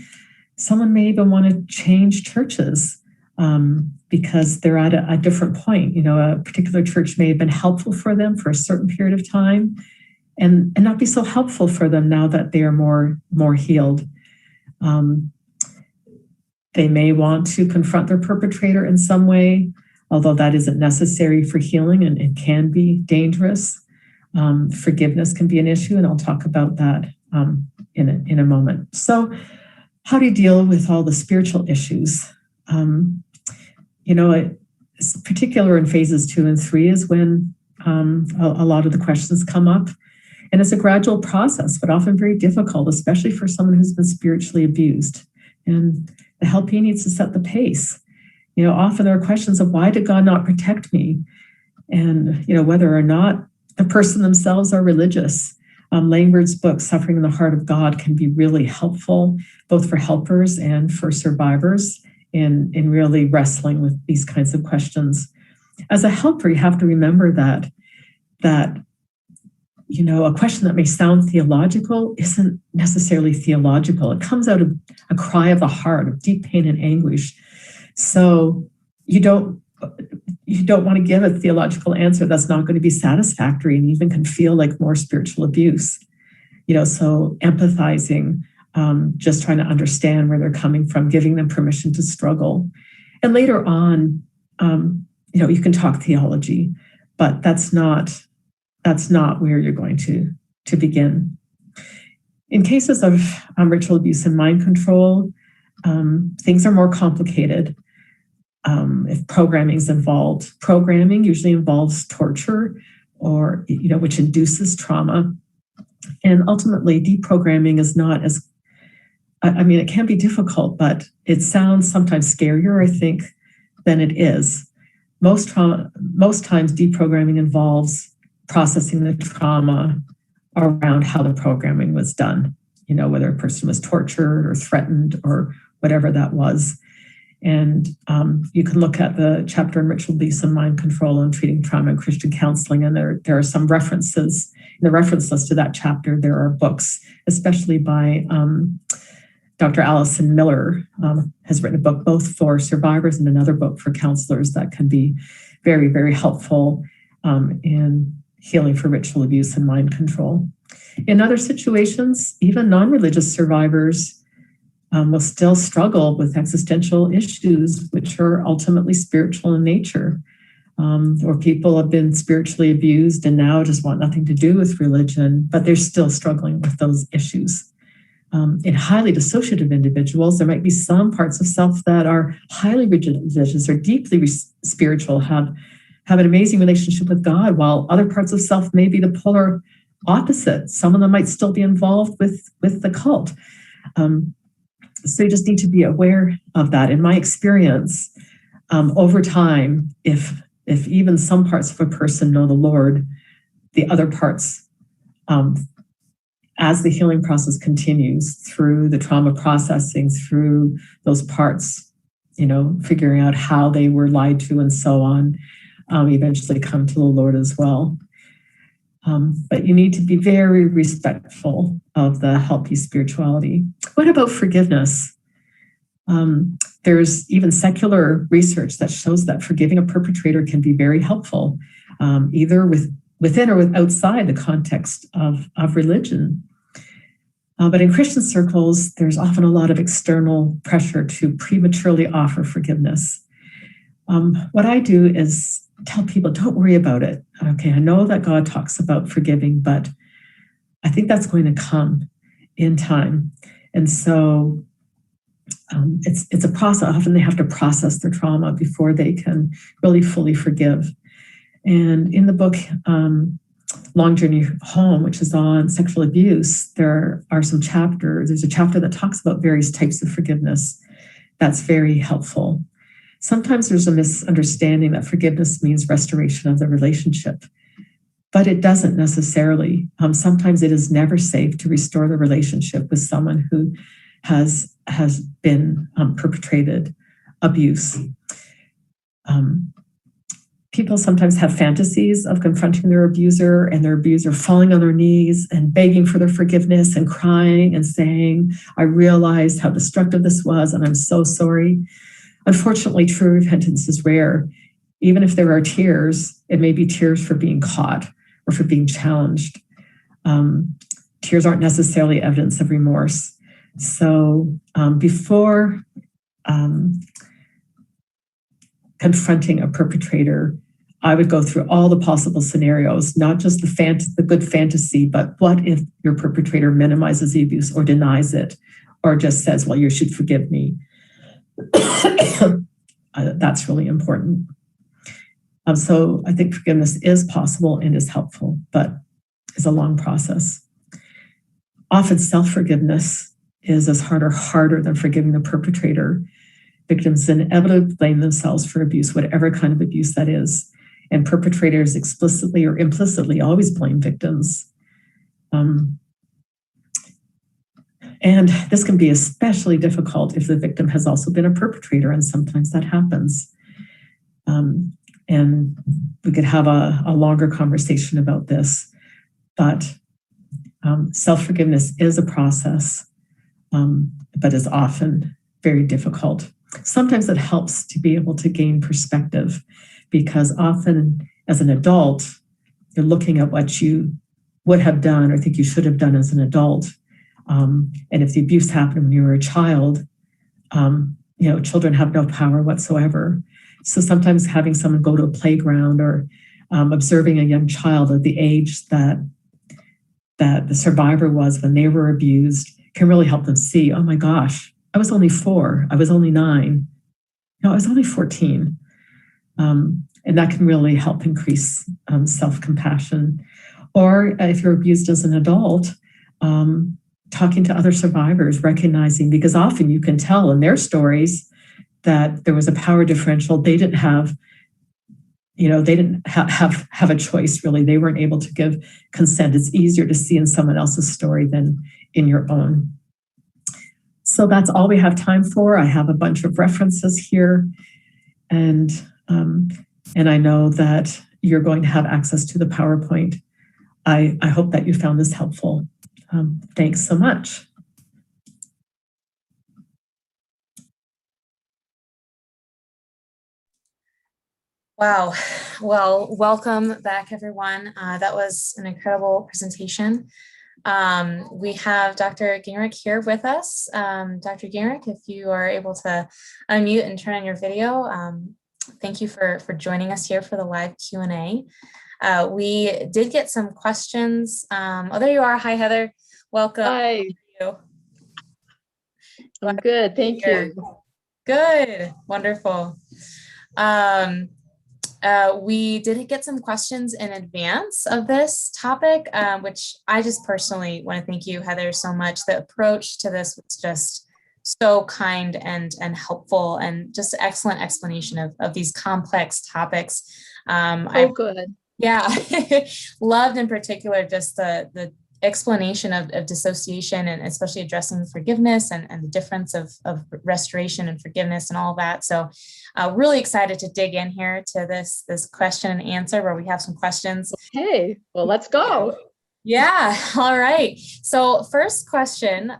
Someone may even want to change churches because they're at a different point. A particular church may have been helpful for them for a certain period of time, and not be so helpful for them now that they are more healed. They may want to confront their perpetrator in some way, although that isn't necessary for healing and it can be dangerous. Forgiveness can be an issue, and I'll talk about that in a moment. So how do you deal with all the spiritual issues? It's particular in phases 2 and 3 is when a lot of the questions come up. And it's a gradual process, but often very difficult, especially for someone who's been spiritually abused. And the helpee needs to set the pace. Often there are questions of why did God not protect me? And, whether or not the person themselves are religious. Langford's book, Suffering in the Heart of God, can be really helpful, both for helpers and for survivors in really wrestling with these kinds of questions. As a helper, you have to remember that a question that may sound theological isn't necessarily theological. It comes out of a cry of the heart, of deep pain and anguish. So you don't want to give a theological answer that's not going to be satisfactory and even can feel like more spiritual abuse. So empathizing, just trying to understand where they're coming from, giving them permission to struggle. And later on, you can talk theology, but that's not where you're going to begin. In cases of ritual abuse and mind control, things are more complicated. If programming is involved, programming usually involves torture or, which induces trauma. And ultimately, deprogramming is not as, it can be difficult, but it sounds sometimes scarier, I think, than it is. Most times, deprogramming involves processing the trauma around how the programming was done, whether a person was tortured or threatened or whatever that was. And you can look at the chapter on ritual abuse and mind control and treating trauma in Christian counseling, and there are some references. In the reference list to that chapter, there are books, especially by Dr. Allison Miller, has written a book both for survivors and another book for counselors that can be very, very helpful in healing for ritual abuse and mind control. In other situations, even non-religious survivors will still struggle with existential issues, which are ultimately spiritual in nature. Or people have been spiritually abused and now just want nothing to do with religion, but they're still struggling with those issues. In highly dissociative individuals, there might be some parts of self that are highly religious or deeply spiritual, have an amazing relationship with God, while other parts of self may be the polar opposite. Some of them might still be involved with the cult. So you just need to be aware of that. In my experience, over time, if even some parts of a person know the Lord, the other parts, as the healing process continues through the trauma processing, through those parts, figuring out how they were lied to and so on, eventually come to the Lord as well. But you need to be very respectful of the helpee spirituality. What about forgiveness? There's even secular research that shows that forgiving a perpetrator can be very helpful, either within or outside the context of religion. But in Christian circles, there's often a lot of external pressure to prematurely offer forgiveness. What I do is tell people, don't worry about it. Okay, I know that God talks about forgiving, but I think that's going to come in time. And so it's a process. Often they have to process their trauma before they can really fully forgive. And in the book, Long Journey Home, which is on sexual abuse, there are some chapters. There's a chapter that talks about various types of forgiveness. That's very helpful. Sometimes there's a misunderstanding that forgiveness means restoration of the relationship, but it doesn't necessarily. Sometimes it is never safe to restore the relationship with someone who has been perpetrated abuse. People sometimes have fantasies of confronting their abuser and their abuser falling on their knees and begging for their forgiveness and crying and saying, I realized how destructive this was and I'm so sorry. Unfortunately, true repentance is rare. Even if there are tears, it may be tears for being caught or for being challenged. Tears aren't necessarily evidence of remorse. So before confronting a perpetrator, I would go through all the possible scenarios, not just the good fantasy, but what if your perpetrator minimizes the abuse or denies it, or just says, well, you should forgive me. That's really important. So I think forgiveness is possible and is helpful, but is a long process. Often self-forgiveness is as harder than forgiving the perpetrator. Victims inevitably blame themselves for abuse, whatever kind of abuse that is. And perpetrators explicitly or implicitly always blame victims. And this can be especially difficult if the victim has also been a perpetrator, and sometimes that happens. And we could have a longer conversation about this, but self-forgiveness is a process, but is often very difficult. Sometimes it helps to be able to gain perspective, because often as an adult, you're looking at what you would have done or think you should have done as an adult. And if the abuse happened when you were a child, children have no power whatsoever. So sometimes having someone go to a playground or observing a young child at the age that the survivor was when they were abused can really help them see, oh my gosh, I was only 4, I was only 9, no, I was only 14. And that can really help increase self-compassion. Or if you're abused as an adult, talking to other survivors, recognizing, because often you can tell in their stories that there was a power differential. They didn't have, have a choice, really. They weren't able to give consent. It's easier to see in someone else's story than in your own. So that's all we have time for. I have a bunch of references here, and I know that you're going to have access to the PowerPoint. I hope that you found this helpful. Thanks so much. Wow. Well, welcome back, everyone. That was an incredible presentation. We have Dr. Gingrich here with us. Dr. Gingrich, if you are able to unmute and turn on your video, thank you for joining us here for the live Q&A. We did get some questions. Oh, there you are. Hi, Heather. Welcome. Hi. I'm good. Thank you. Good. Wonderful. We did get some questions in advance of this topic, which I just personally want to thank you, Heather, so much. The approach to this was just so kind and helpful, and just excellent explanation of these complex topics. Good. Yeah, loved in particular just the explanation of dissociation, and especially addressing forgiveness and the difference of restoration and forgiveness and all that. So really excited to dig in here to this question and answer, where we have some questions. Okay, well, let's go. Yeah, all right. So first question,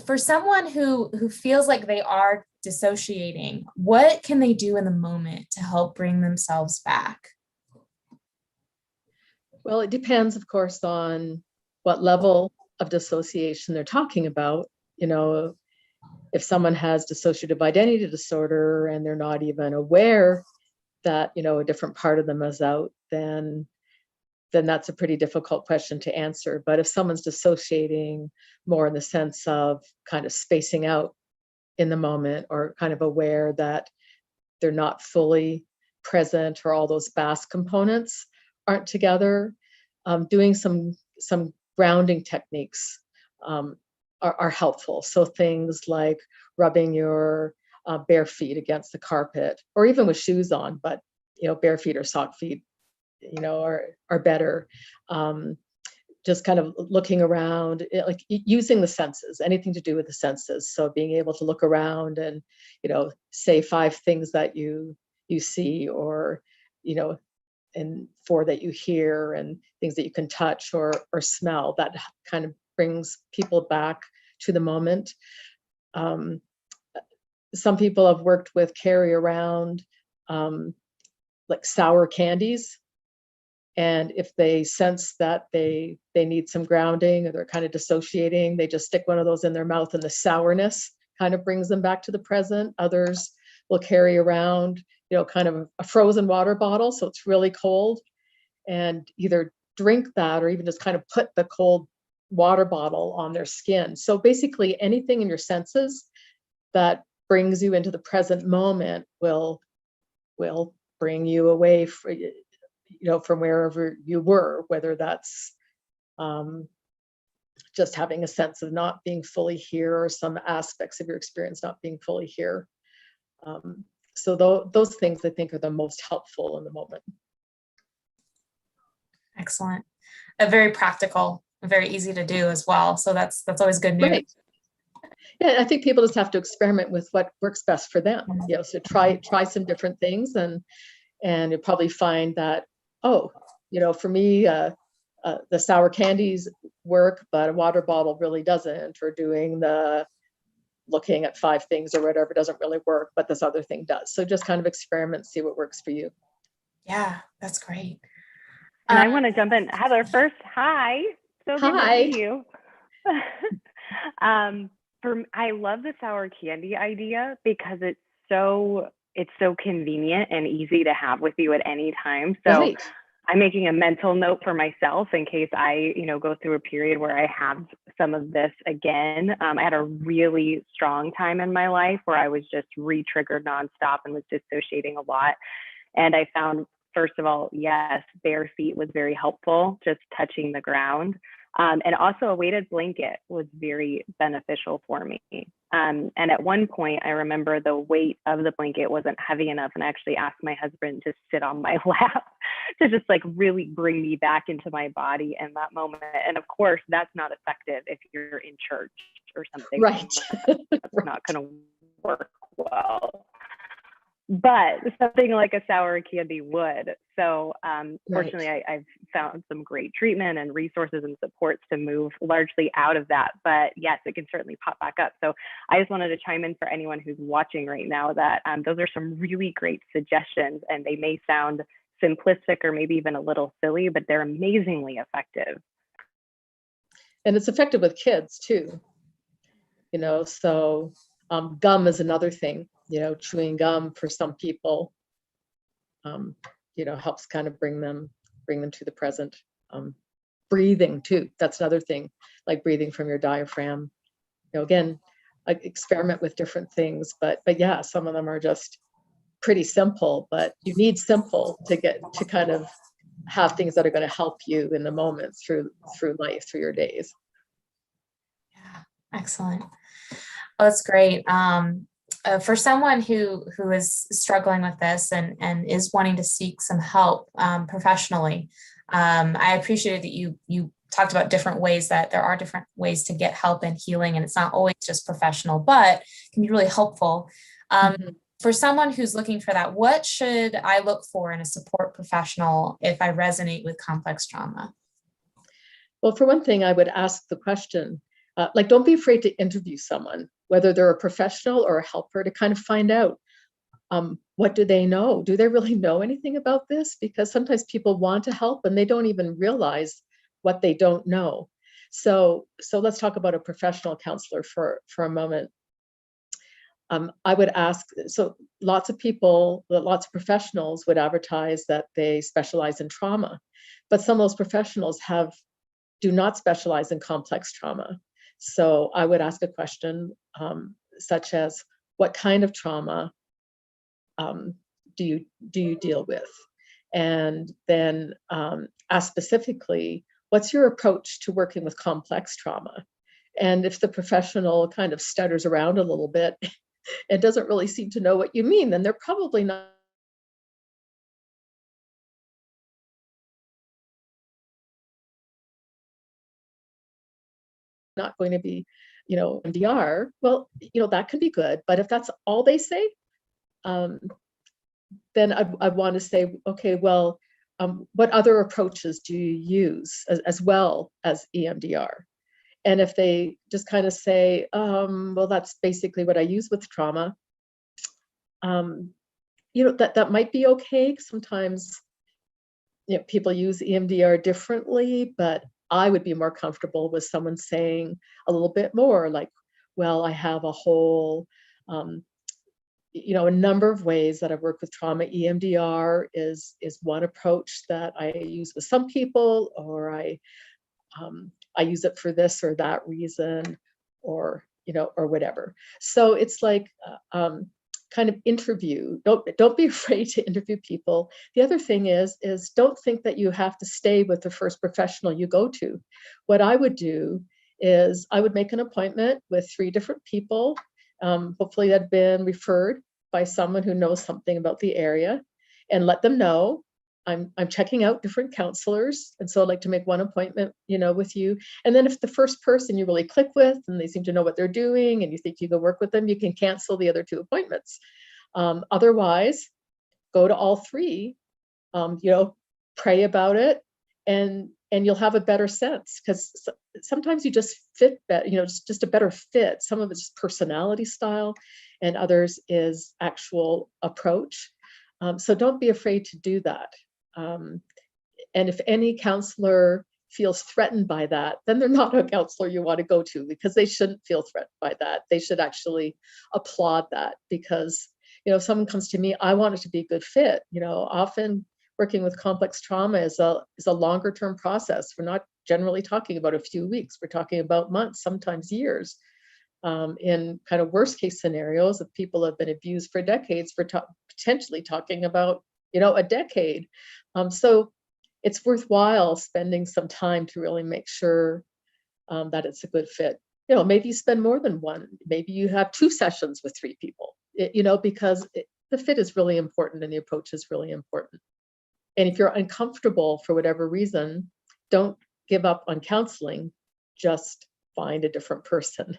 for someone who feels like they are dissociating, what can they do in the moment to help bring themselves back? Well, it depends, of course, on what level of dissociation they're talking about. If someone has dissociative identity disorder and they're not even aware that, a different part of them is out, then that's a pretty difficult question to answer. But if someone's dissociating more in the sense of kind of spacing out in the moment, or kind of aware that they're not fully present, or all those BASK components aren't together, doing some grounding techniques are helpful. So things like rubbing your bare feet against the carpet, or even with shoes on, but bare feet or sock feet, are better. Just kind of looking around, like using the senses, anything to do with the senses. So being able to look around and say 5 things that you see, or and 4 that you hear, and things that you can touch or smell. That kind of brings people back to the moment. Some people have worked with carry around like sour candies, And if they sense that they need some grounding or they're kind of dissociating, they just stick one of those in their mouth, and the sourness kind of brings them back to the present. Others will carry around, kind of a frozen water bottle, so it's really cold, and either drink that or even just kind of put the cold water bottle on their skin. So basically anything in your senses that brings you into the present moment will bring you away from wherever you were, whether that's just having a sense of not being fully here, or some aspects of your experience not being fully here. So those things I think are the most helpful in the moment. Excellent. Very practical, very easy to do as well. So that's always good news. Right. Yeah, I think people just have to experiment with what works best for them. So try some different things, and you'll probably find that, for me, the sour candies work, but a water bottle really doesn't, or doing the looking at 5 things or whatever doesn't really work, but this other thing does. So just kind of experiment, see what works for you. Yeah, that's great. And I want to jump in. Heather, first, hi. So good to see you. I love the sour candy idea because it's so convenient and easy to have with you at any time. So right. I'm making a mental note for myself in case I, go through a period where I have some of this again. I had a really strong time in my life where I was just re-triggered nonstop and was dissociating a lot. And I found, first of all, yes, bare feet was very helpful, just touching the ground. And also a weighted blanket was very beneficial for me. And at one point, I remember the weight of the blanket wasn't heavy enough. And I actually asked my husband to sit on my lap to just really bring me back into my body in that moment. And of course, that's not effective if you're in church or something. Right. It's not going to work well. But something like a sour candy would. So fortunately, I've found some great treatment and resources and supports to move largely out of that. But yes, it can certainly pop back up. So I just wanted to chime in for anyone who's watching right now that those are some really great suggestions, and they may sound simplistic or maybe even a little silly, but they're amazingly effective. And it's effective with kids too. So gum is another thing. Chewing gum for some people, helps kind of bring them to the present. Breathing too, that's another thing, like breathing from your diaphragm. Again, experiment with different things, but yeah, some of them are just pretty simple, but you need simple to get to kind of have things that are going to help you in the moment through life, through your days. Yeah, excellent. Oh, that's great. For someone who is struggling with this and is wanting to seek some help professionally, I appreciated that you talked about different ways, that there are different ways to get help and healing, and it's not always just professional, but can be really helpful. For someone who's looking for that, what should I look for in a support professional if I resonate with complex trauma? Well, for one thing, I would ask the question, don't be afraid to interview someone, whether they're a professional or a helper, to kind of find out what do they know? Do they really know anything about this? Because sometimes people want to help and they don't even realize what they don't know. So let's talk about a professional counselor for a moment. I would ask, so lots of professionals would advertise that they specialize in trauma, but some of those professionals do not specialize in complex trauma. So I would ask a question such as, what kind of trauma do you deal with? And then ask specifically, what's your approach to working with complex trauma? And if the professional kind of stutters around a little bit and doesn't really seem to know what you mean, then they're probably not going to be, MDR. Well, that can be good, but if that's all they say, then I want to say, okay, well, what other approaches do you use as well as EMDR? And if they just kind of say, well, that's basically what I use with trauma, that might be okay. Sometimes people use EMDR differently, but I would be more comfortable with someone saying a little bit more like, well, I have a whole, a number of ways that I've worked with trauma. EMDR is one approach that I use with some people, or I use it for this or that reason, or whatever. So it's like kind of interview. Don't be afraid to interview people. The other thing is don't think that you have to stay with the first professional you go to. What I would do is I would make an appointment with 3 different people, hopefully that had been referred by someone who knows something about the area, and let them know I'm checking out different counselors, and so I'd like to make one appointment, with you. And then if the first person you really click with and they seem to know what they're doing and you think you can work with them, you can cancel the other 2 appointments. Otherwise, go to all 3, pray about it, and you'll have a better sense, because sometimes you just fit better, just a better fit. Some of it's personality style, and others is actual approach. So don't be afraid to do that. And if any counselor feels threatened by that, then they're not a counselor you want to go to, because they shouldn't feel threatened by that. They should actually applaud that, because, if someone comes to me, I want it to be a good fit. Often working with complex trauma is a longer term process. We're not generally talking about a few weeks. We're talking about months, sometimes years. In kind of worst case scenarios, if people have been abused for decades, we're potentially talking about, a decade. So it's worthwhile spending some time to really make sure that it's a good fit. Maybe you spend more than one. Maybe you have 2 sessions with 3 people, because the fit is really important and the approach is really important. And if you're uncomfortable for whatever reason, don't give up on counseling. Just find a different person.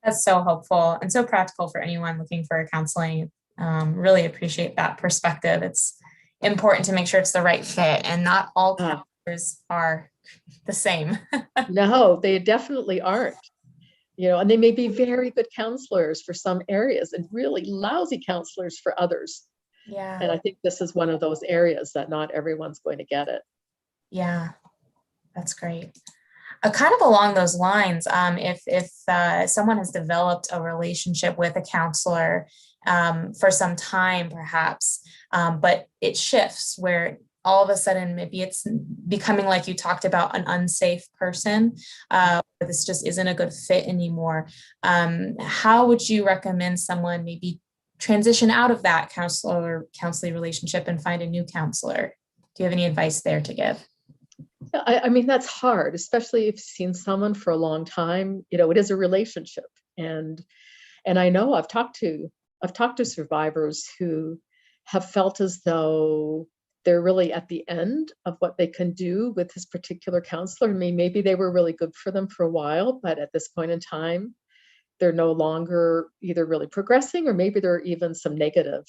That's so helpful and so practical for anyone looking for counseling. Really appreciate that perspective. It's important to make sure it's the right fit, and not all counselors are the same. No, they definitely aren't. And they may be very good counselors for some areas and really lousy counselors for others. Yeah. And I think this is one of those areas that not everyone's going to get it. Yeah, that's great. Kind of along those lines, if someone has developed a relationship with a counselor for some time, perhaps, but it shifts where all of a sudden maybe it's becoming, like you talked about, an unsafe person, this just isn't a good fit anymore. How would you recommend someone maybe transition out of that counseling relationship and find a new counselor? Do you have any advice there to give? I mean, that's hard, especially if you've seen someone for a long time. It is a relationship, and I know I've talked to survivors who have felt as though they're really at the end of what they can do with this particular counselor. I mean, maybe they were really good for them for a while, but at this point in time, they're no longer either really progressing, or maybe there are even some negative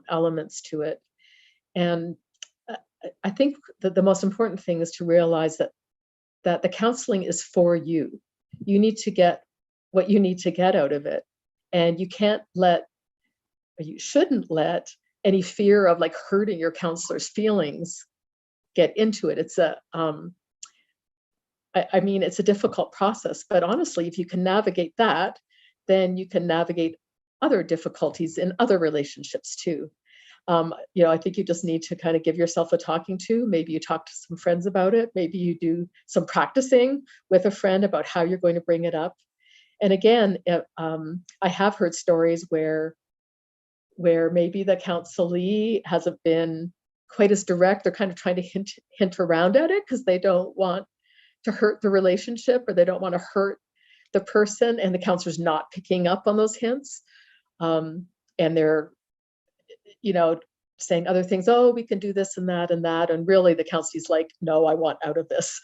elements to it. And I think that the most important thing is to realize that the counseling is for you. You need to get what you need to get out of it. And you shouldn't let any fear of like hurting your counselor's feelings get into it. It's it's a difficult process, but honestly, if you can navigate that, then you can navigate other difficulties in other relationships too. I think you just need to kind of give yourself a talking to. Maybe you talk to some friends about it. Maybe you do some practicing with a friend about how you're going to bring it up. And again, I have heard stories where maybe the counselee hasn't been quite as direct. They're kind of trying to hint around at it because they don't want to hurt the relationship, or they don't want to hurt the person, and the counselor's not picking up on those hints. And they're saying other things, oh, we can do this and that and that. And really the counselor's like, no, I want out of this.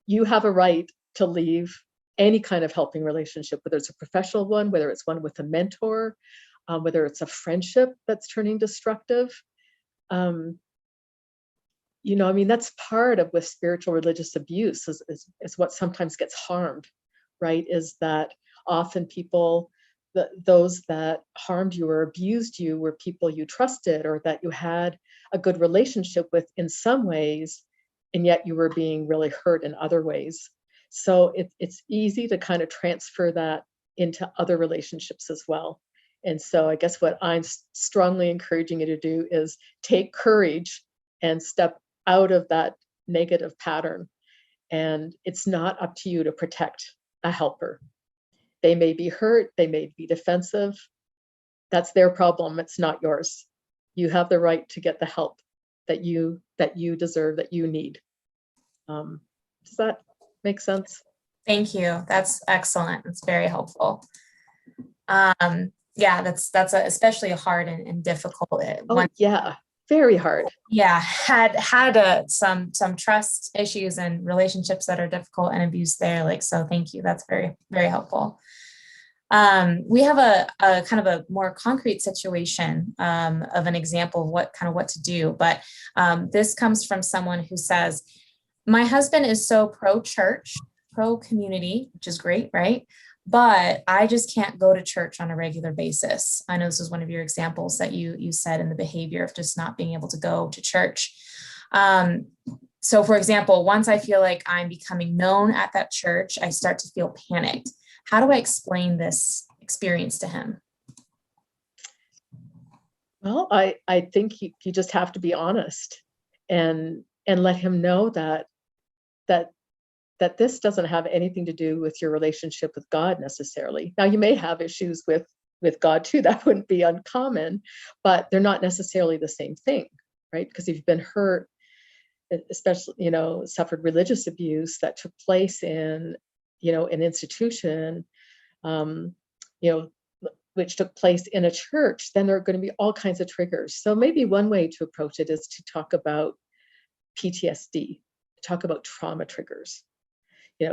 You have a right to leave any kind of helping relationship, whether it's a professional one, whether it's one with a mentor, whether it's a friendship that's turning destructive. That's part of with spiritual religious abuse is what sometimes gets harmed, right? Is that often people those that harmed you or abused you were people you trusted or that you had a good relationship with in some ways, and yet you were being really hurt in other ways. So it's easy to kind of transfer that into other relationships as well. And so I guess what I'm strongly encouraging you to do is take courage and step out of that negative pattern. And it's not up to you to protect a helper. They may be hurt, they may be defensive. That's their problem, it's not yours. You have the right to get the help that you deserve, that you need. Does that make sense? Thank you. That's excellent. It's very helpful. Yeah, that's especially hard and difficult. Oh, yeah, very hard. Yeah, had some trust issues and relationships that are difficult and abuse there. Like, so thank you. That's very, very helpful. We have a kind of a more concrete situation of an example of what to do. But this comes from someone who says, my husband is so pro-church, pro-community, which is great, right? But I just can't go to church on a regular basis. I know this is one of your examples that you said in the behavior of just not being able to go to church. So for example, once I feel like I'm becoming known at that church, I start to feel panicked. How do I explain this experience to him? Well, I think you just have to be honest and let him know that this doesn't have anything to do with your relationship with God necessarily. Now, you may have issues with God too, that wouldn't be uncommon, but they're not necessarily the same thing, right? Because if you've been hurt, especially, suffered religious abuse that took place in, an institution, which took place in a church, then there are going to be all kinds of triggers. So maybe one way to approach it is to talk about PTSD, talk about trauma triggers.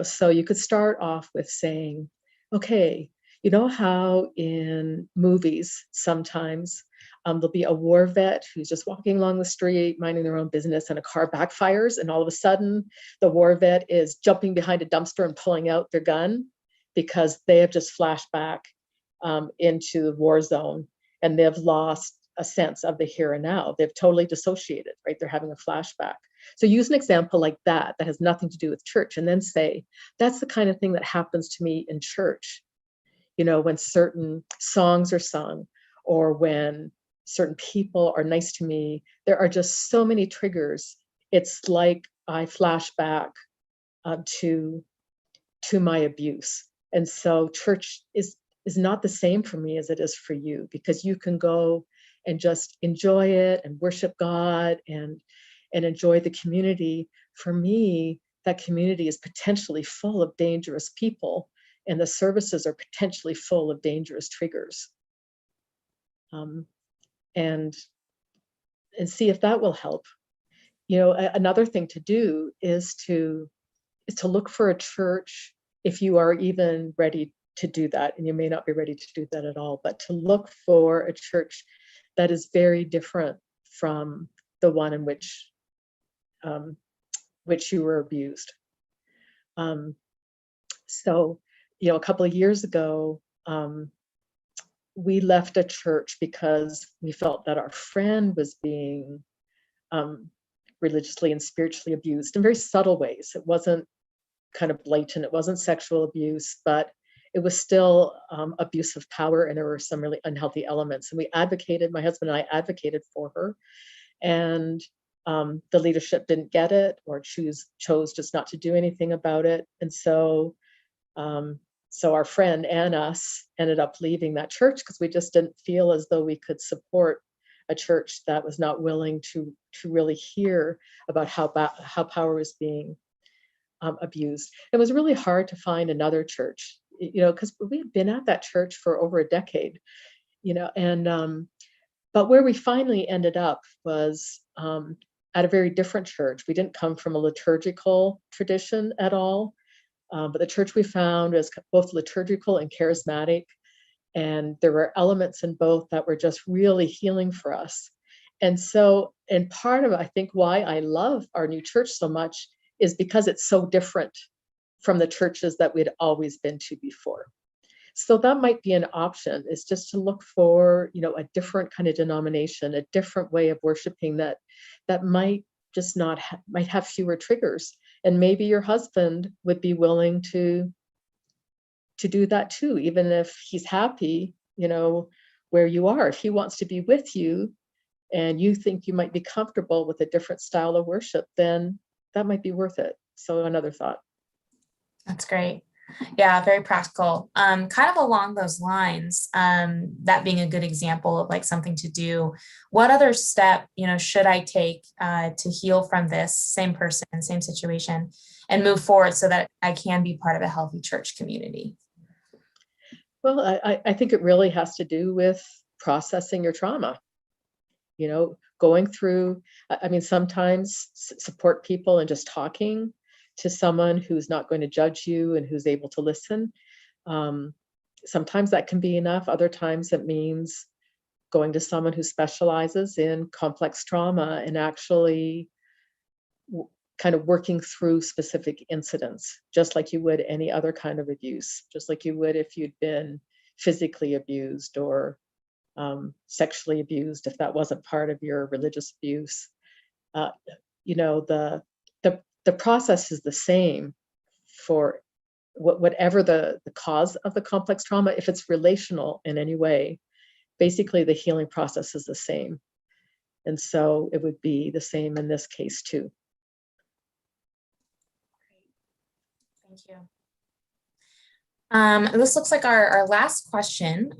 So you could start off with saying, okay, you know how in movies sometimes there'll be a war vet who's just walking along the street, minding their own business, and a car backfires, and all of a sudden the war vet is jumping behind a dumpster and pulling out their gun because they have just flashed back into the war zone and they've lost a sense of the here and now. They've totally dissociated, right? They're having a flashback. So use an example like that has nothing to do with church, and then say, that's the kind of thing that happens to me in church. When certain songs are sung or when certain people are nice to me, there are just so many triggers. It's like I flash back to my abuse. And so church is not the same for me as it is for you, because you can go and just enjoy it and worship God and enjoy the community. For me, that community is potentially full of dangerous people, and the services are potentially full of dangerous triggers. And see if that will help. Another thing to do is to look for a church, if you are even ready to do that, and you may not be ready to do that at all, but to look for a church that is very different from the one in which you were abused. So, a couple of years ago, we left a church because we felt that our friend was being religiously and spiritually abused in very subtle ways. It wasn't kind of blatant, it wasn't sexual abuse, but it was still abuse of power, and there were some really unhealthy elements. And my husband and I advocated for her, and the leadership didn't get it or chose just not to do anything about it. And so our friend and us ended up leaving that church because we just didn't feel as though we could support a church that was not willing to really hear about how power was being abused. It was really hard to find another church, because we had been at that church for over a decade, but where we finally ended up was at a very different church. We didn't come from a liturgical tradition at all, but the church we found was both liturgical and charismatic, and there were elements in both that were just really healing for us. And part of, I think, why I love our new church so much is because it's so different from the churches that we'd always been to before. So that might be an option, is just to look for, a different kind of denomination, a different way of worshiping that might just not might have fewer triggers. And maybe your husband would be willing to do that too, even if he's happy, where you are. If he wants to be with you and you think you might be comfortable with a different style of worship, then that might be worth it. So another thought. That's great. Yeah, very practical. Kind of along those lines, that being a good example of like something to do. What other step, should I take to heal from this same person, same situation, and move forward so that I can be part of a healthy church community? Well, I think it really has to do with processing your trauma. Going through, sometimes support people and just talking to someone who's not going to judge you and who's able to listen. Sometimes that can be enough. Other times it means going to someone who specializes in complex trauma and actually kind of working through specific incidents, just like you would any other kind of abuse, just like you would if you'd been physically abused or sexually abused, if that wasn't part of your religious abuse. The process is the same for whatever the cause of the complex trauma. If it's relational in any way, basically the healing process is the same. And so it would be the same in this case too. Thank you. This looks like our last question.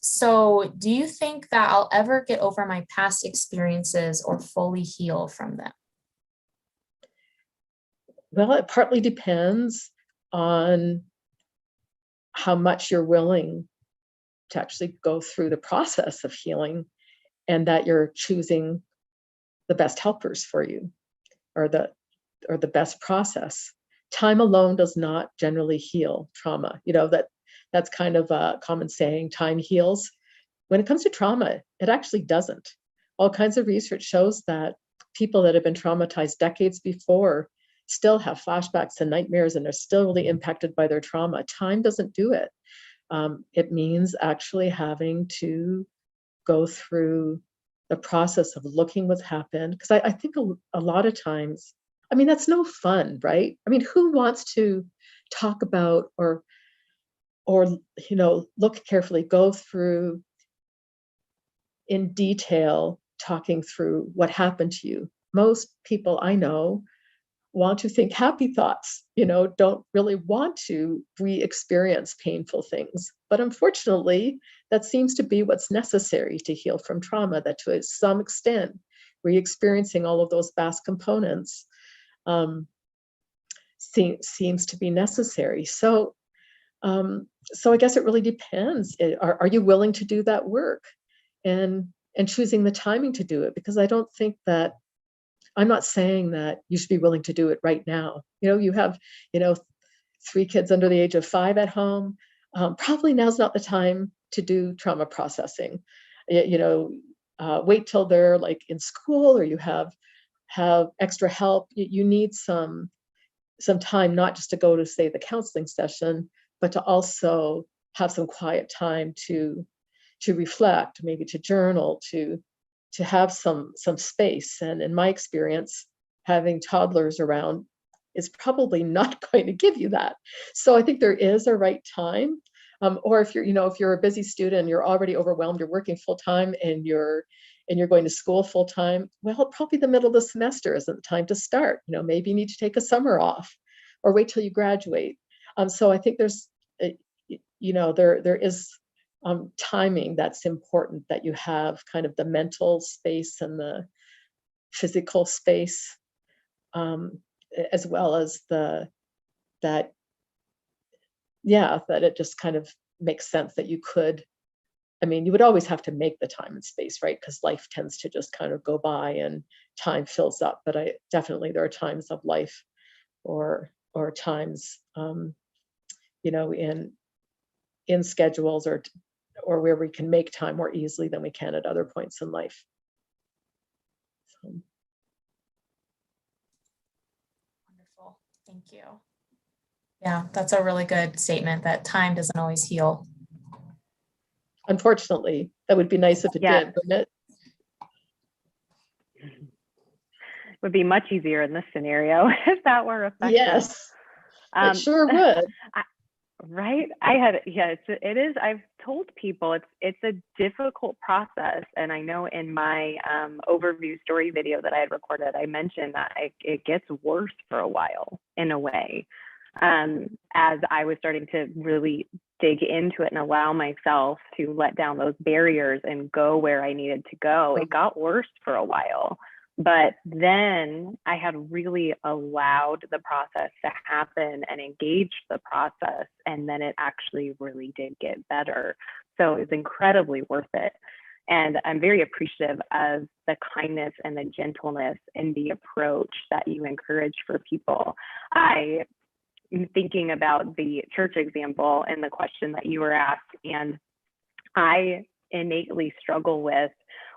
So do you think that I'll ever get over my past experiences or fully heal from them? Well, it partly depends on how much you're willing to actually go through the process of healing, and that you're choosing the best helpers for you, or the best process. Time alone does not generally heal trauma. That's kind of a common saying, time heals. When it comes to trauma, it actually doesn't. All kinds of research shows that people that have been traumatized decades before still have flashbacks and nightmares and are still really impacted by their trauma. Time doesn't do it. It means actually having to go through the process of looking what's happened. Because I think a lot of times, that's no fun, right? Who wants to talk about or look carefully, go through in detail, talking through what happened to you? Most people I know want to think happy thoughts, don't really want to re-experience painful things. But unfortunately, that seems to be what's necessary to heal from trauma, that to some extent, re-experiencing all of those BASK components seems to be necessary. So I guess it really depends. Are you willing to do that work and choosing the timing to do it? Because I don't think that, I'm not saying that you should be willing to do it right now. You have, 3 kids under the age of 5 at home. Probably now's not the time to do trauma processing. Wait till they're like in school, or you have extra help. You need some time, not just to go to, say, the counseling session, but to also have some quiet time to reflect, maybe to journal, to have some space. And in my experience, having toddlers around is probably not going to give you that. So I think there is a right time. Or if you're a busy student, you're already overwhelmed, you're working full time and you're going to school full time, well, probably the middle of the semester isn't the time to start. Maybe you need to take a summer off or wait till you graduate. So I think there's, there is timing that's important, that you have kind of the mental space and the physical space, as well as that it just kind of makes sense that you could, you would always have to make the time and space, right? Because life tends to just kind of go by and time fills up. But definitely there are times of life or times, in schedules or where we can make time more easily than we can at other points in life. Wonderful. Thank you. Yeah, that's a really good statement that time doesn't always heal. Unfortunately, that would be nice if it Yeah. did, wouldn't it? Would be much easier in this scenario if that were effective. Yes, it sure would. Right? It is. I've told people it's a difficult process. And I know in my overview story video that I had recorded, I mentioned that it gets worse for a while in a way. As I was starting to really dig into it and allow myself to let down those barriers and go where I needed to go, it got worse for a while. But then I had really allowed the process to happen and engaged the process. And then it actually really did get better. So it's incredibly worth it. And I'm very appreciative of the kindness and the gentleness and the approach that you encourage for people. I'm thinking about the church example and the question that you were asked. And I innately struggle with,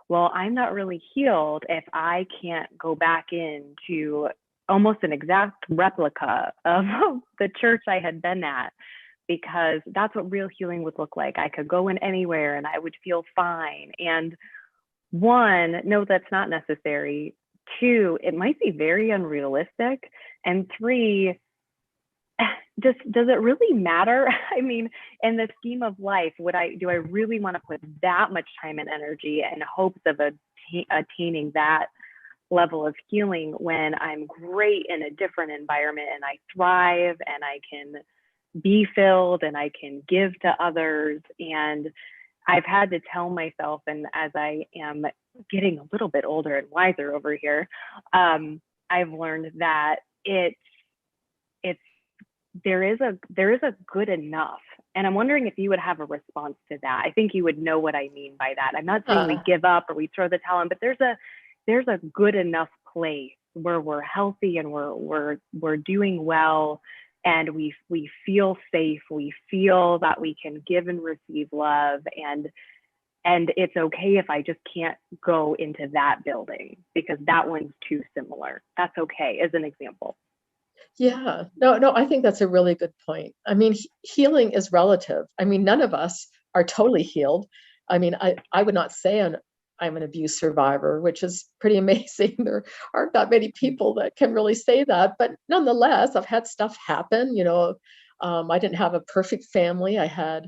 well, I'm not really healed if I can't go back into almost an exact replica of the church I had been at, because that's what real healing would look like. I could go in anywhere and I would feel fine. And one, no, that's not necessary. Two, it might be very unrealistic. And three, does it really matter? I mean, in the scheme of life, do I really want to put that much time and energy in hopes of attaining that level of healing when I'm great in a different environment and I thrive and I can be filled and I can give to others? And I've had to tell myself, and as I am getting a little bit older and wiser over here, I've learned that there is a good enough. And I'm wondering if you would have a response to that. I think you would know what I mean by that. I'm not saying we give up or we throw the towel in, but there's a good enough place where we're healthy and we're doing well, and we feel safe. We feel that we can give and receive love, and it's okay if I just can't go into that building because that one's too similar. That's okay, as an example. Yeah, no, I think that's a really good point. I mean, healing is relative. I mean, none of us are totally healed. I mean, I would not say I'm an abuse survivor, which is pretty amazing. There aren't that many people that can really say that, but nonetheless, I've had stuff happen. I didn't have a perfect family. I had,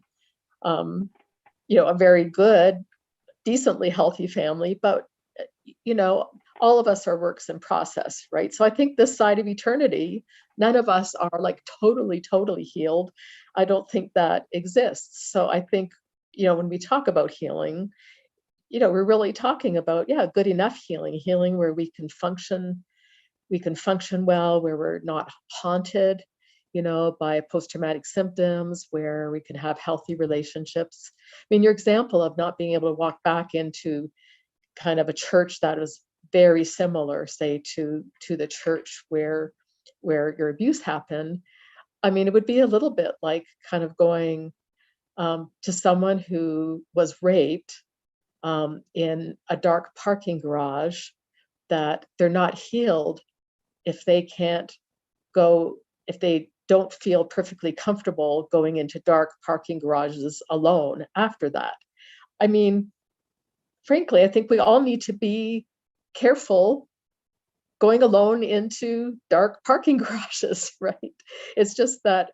a very good, decently healthy family, but all of us are works in process, right? So I think this side of eternity, none of us are like totally healed. I don't think that exists. So I think, when we talk about healing, we're really talking about, good enough healing where we can function well, where we're not haunted, by post-traumatic symptoms, where we can have healthy relationships. I mean, your example of not being able to walk back into kind of a church that is very similar, say, to the church where your abuse happened. I mean, it would be a little bit like kind of going to someone who was raped in a dark parking garage, that they're not healed if they don't feel perfectly comfortable going into dark parking garages alone after that. I mean, frankly, I think we all need to be careful going alone into dark parking garages, right? It's just that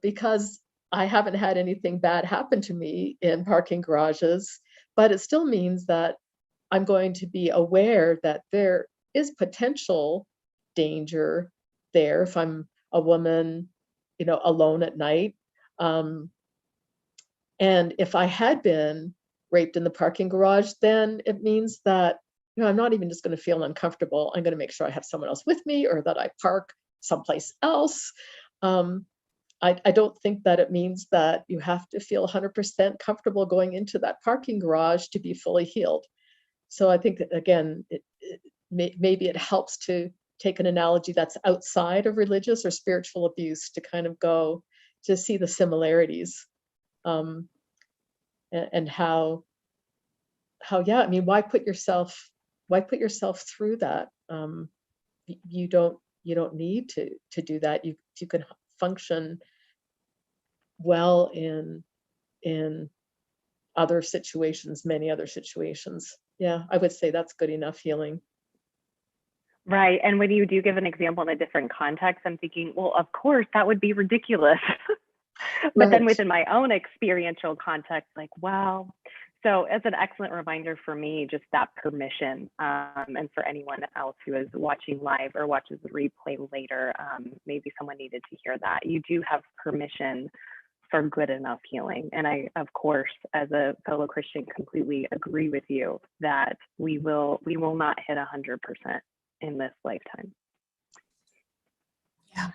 because I haven't had anything bad happen to me in parking garages, but it still means that I'm going to be aware that there is potential danger there if I'm a woman, alone at night. And if I had been raped in the parking garage, then it means that, I'm not even just going to feel uncomfortable. I'm going to make sure I have someone else with me, or that I park someplace else. I don't think that it means that you have to feel 100% comfortable going into that parking garage to be fully healed. So I think that, again, maybe it helps to take an analogy that's outside of religious or spiritual abuse to kind of go to see the similarities, and how, I mean, why put yourself through that? You don't need to do that. You can function well in other situations, many other situations. Yeah, I would say that's good enough healing. Right. And when you do give an example in a different context, I'm thinking, well, of course, that would be ridiculous. But then within my own experiential context, like, wow. So it's an excellent reminder for me, just that permission. And for anyone else who is watching live or watches the replay later, maybe someone needed to hear that. You do have permission for good enough healing. And I, of course, as a fellow Christian, completely agree with you that we will not hit 100% in this lifetime. Yeah.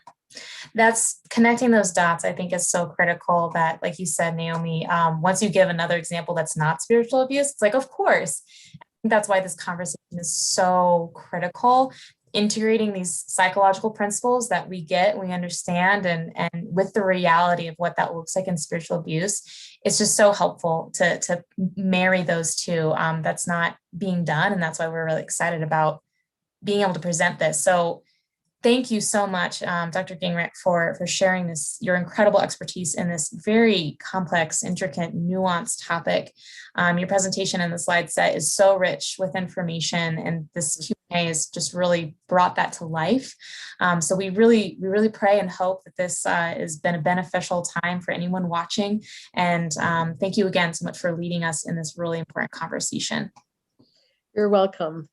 That's connecting those dots, I think, is so critical that, like you said, Naomi, once you give another example that's not spiritual abuse, it's like, of course. I think that's why this conversation is so critical, integrating these psychological principles that we get, we understand, and with the reality of what that looks like in spiritual abuse. It's just so helpful to marry those two. That's not being done. And that's why we're really excited about being able to present this. So thank you so much, Dr. Gingrich, for sharing this, your incredible expertise in this very complex, intricate, nuanced topic. Your presentation and the slide set is so rich with information, and this Q&A has just really brought that to life. So we really pray and hope that this has been a beneficial time for anyone watching. And thank you again so much for leading us in this really important conversation. You're welcome.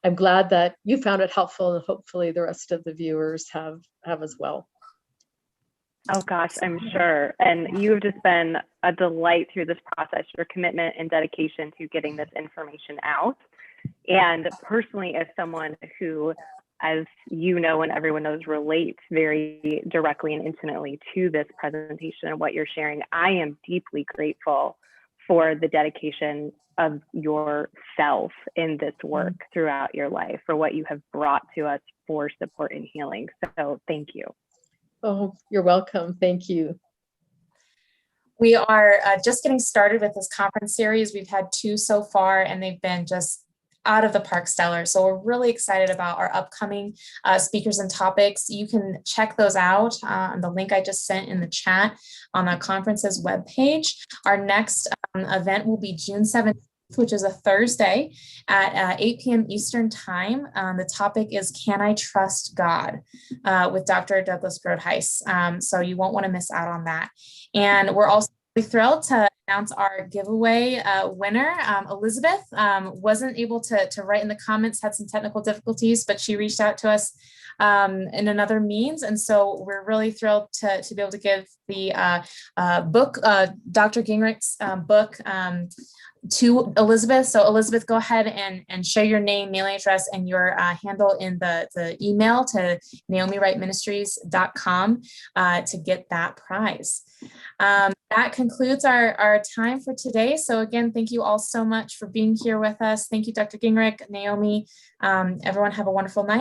I'm glad that you found it helpful, and hopefully the rest of the viewers have as well. Oh gosh, I'm sure. And you have just been a delight through this process, your commitment and dedication to getting this information out. And personally, as someone who, as you know and everyone knows, relates very directly and intimately to this presentation and what you're sharing, I am deeply grateful for the dedication of yourself in this work throughout your life, for what you have brought to us for support and healing. So thank you. Oh, you're welcome. Thank you. We are just getting started with this conference series. We've had 2 so far, and they've been just out of the park stellar. So we're really excited about our upcoming speakers and topics. You can check those out on the link I just sent in the chat on the conference's webpage. Our next event will be June 7th, which is a Thursday at 8 p.m. Eastern time. The topic is Can I Trust God? With Dr. Douglas Groothuis. So you won't want to miss out on that. And we're also really thrilled to announce our giveaway winner. Elizabeth wasn't able to write in the comments, had some technical difficulties, but she reached out to us in another means. And so we're really thrilled to be able to give the book, Dr. Gingrich's book, to Elizabeth. So Elizabeth, go ahead and share your name, mailing address, and your handle in the email to naomightministries.com to get that prize. That concludes our time for today. So again, thank you all so much for being here with us. Thank you, Dr. Gingrich, Naomi. Everyone have a wonderful night.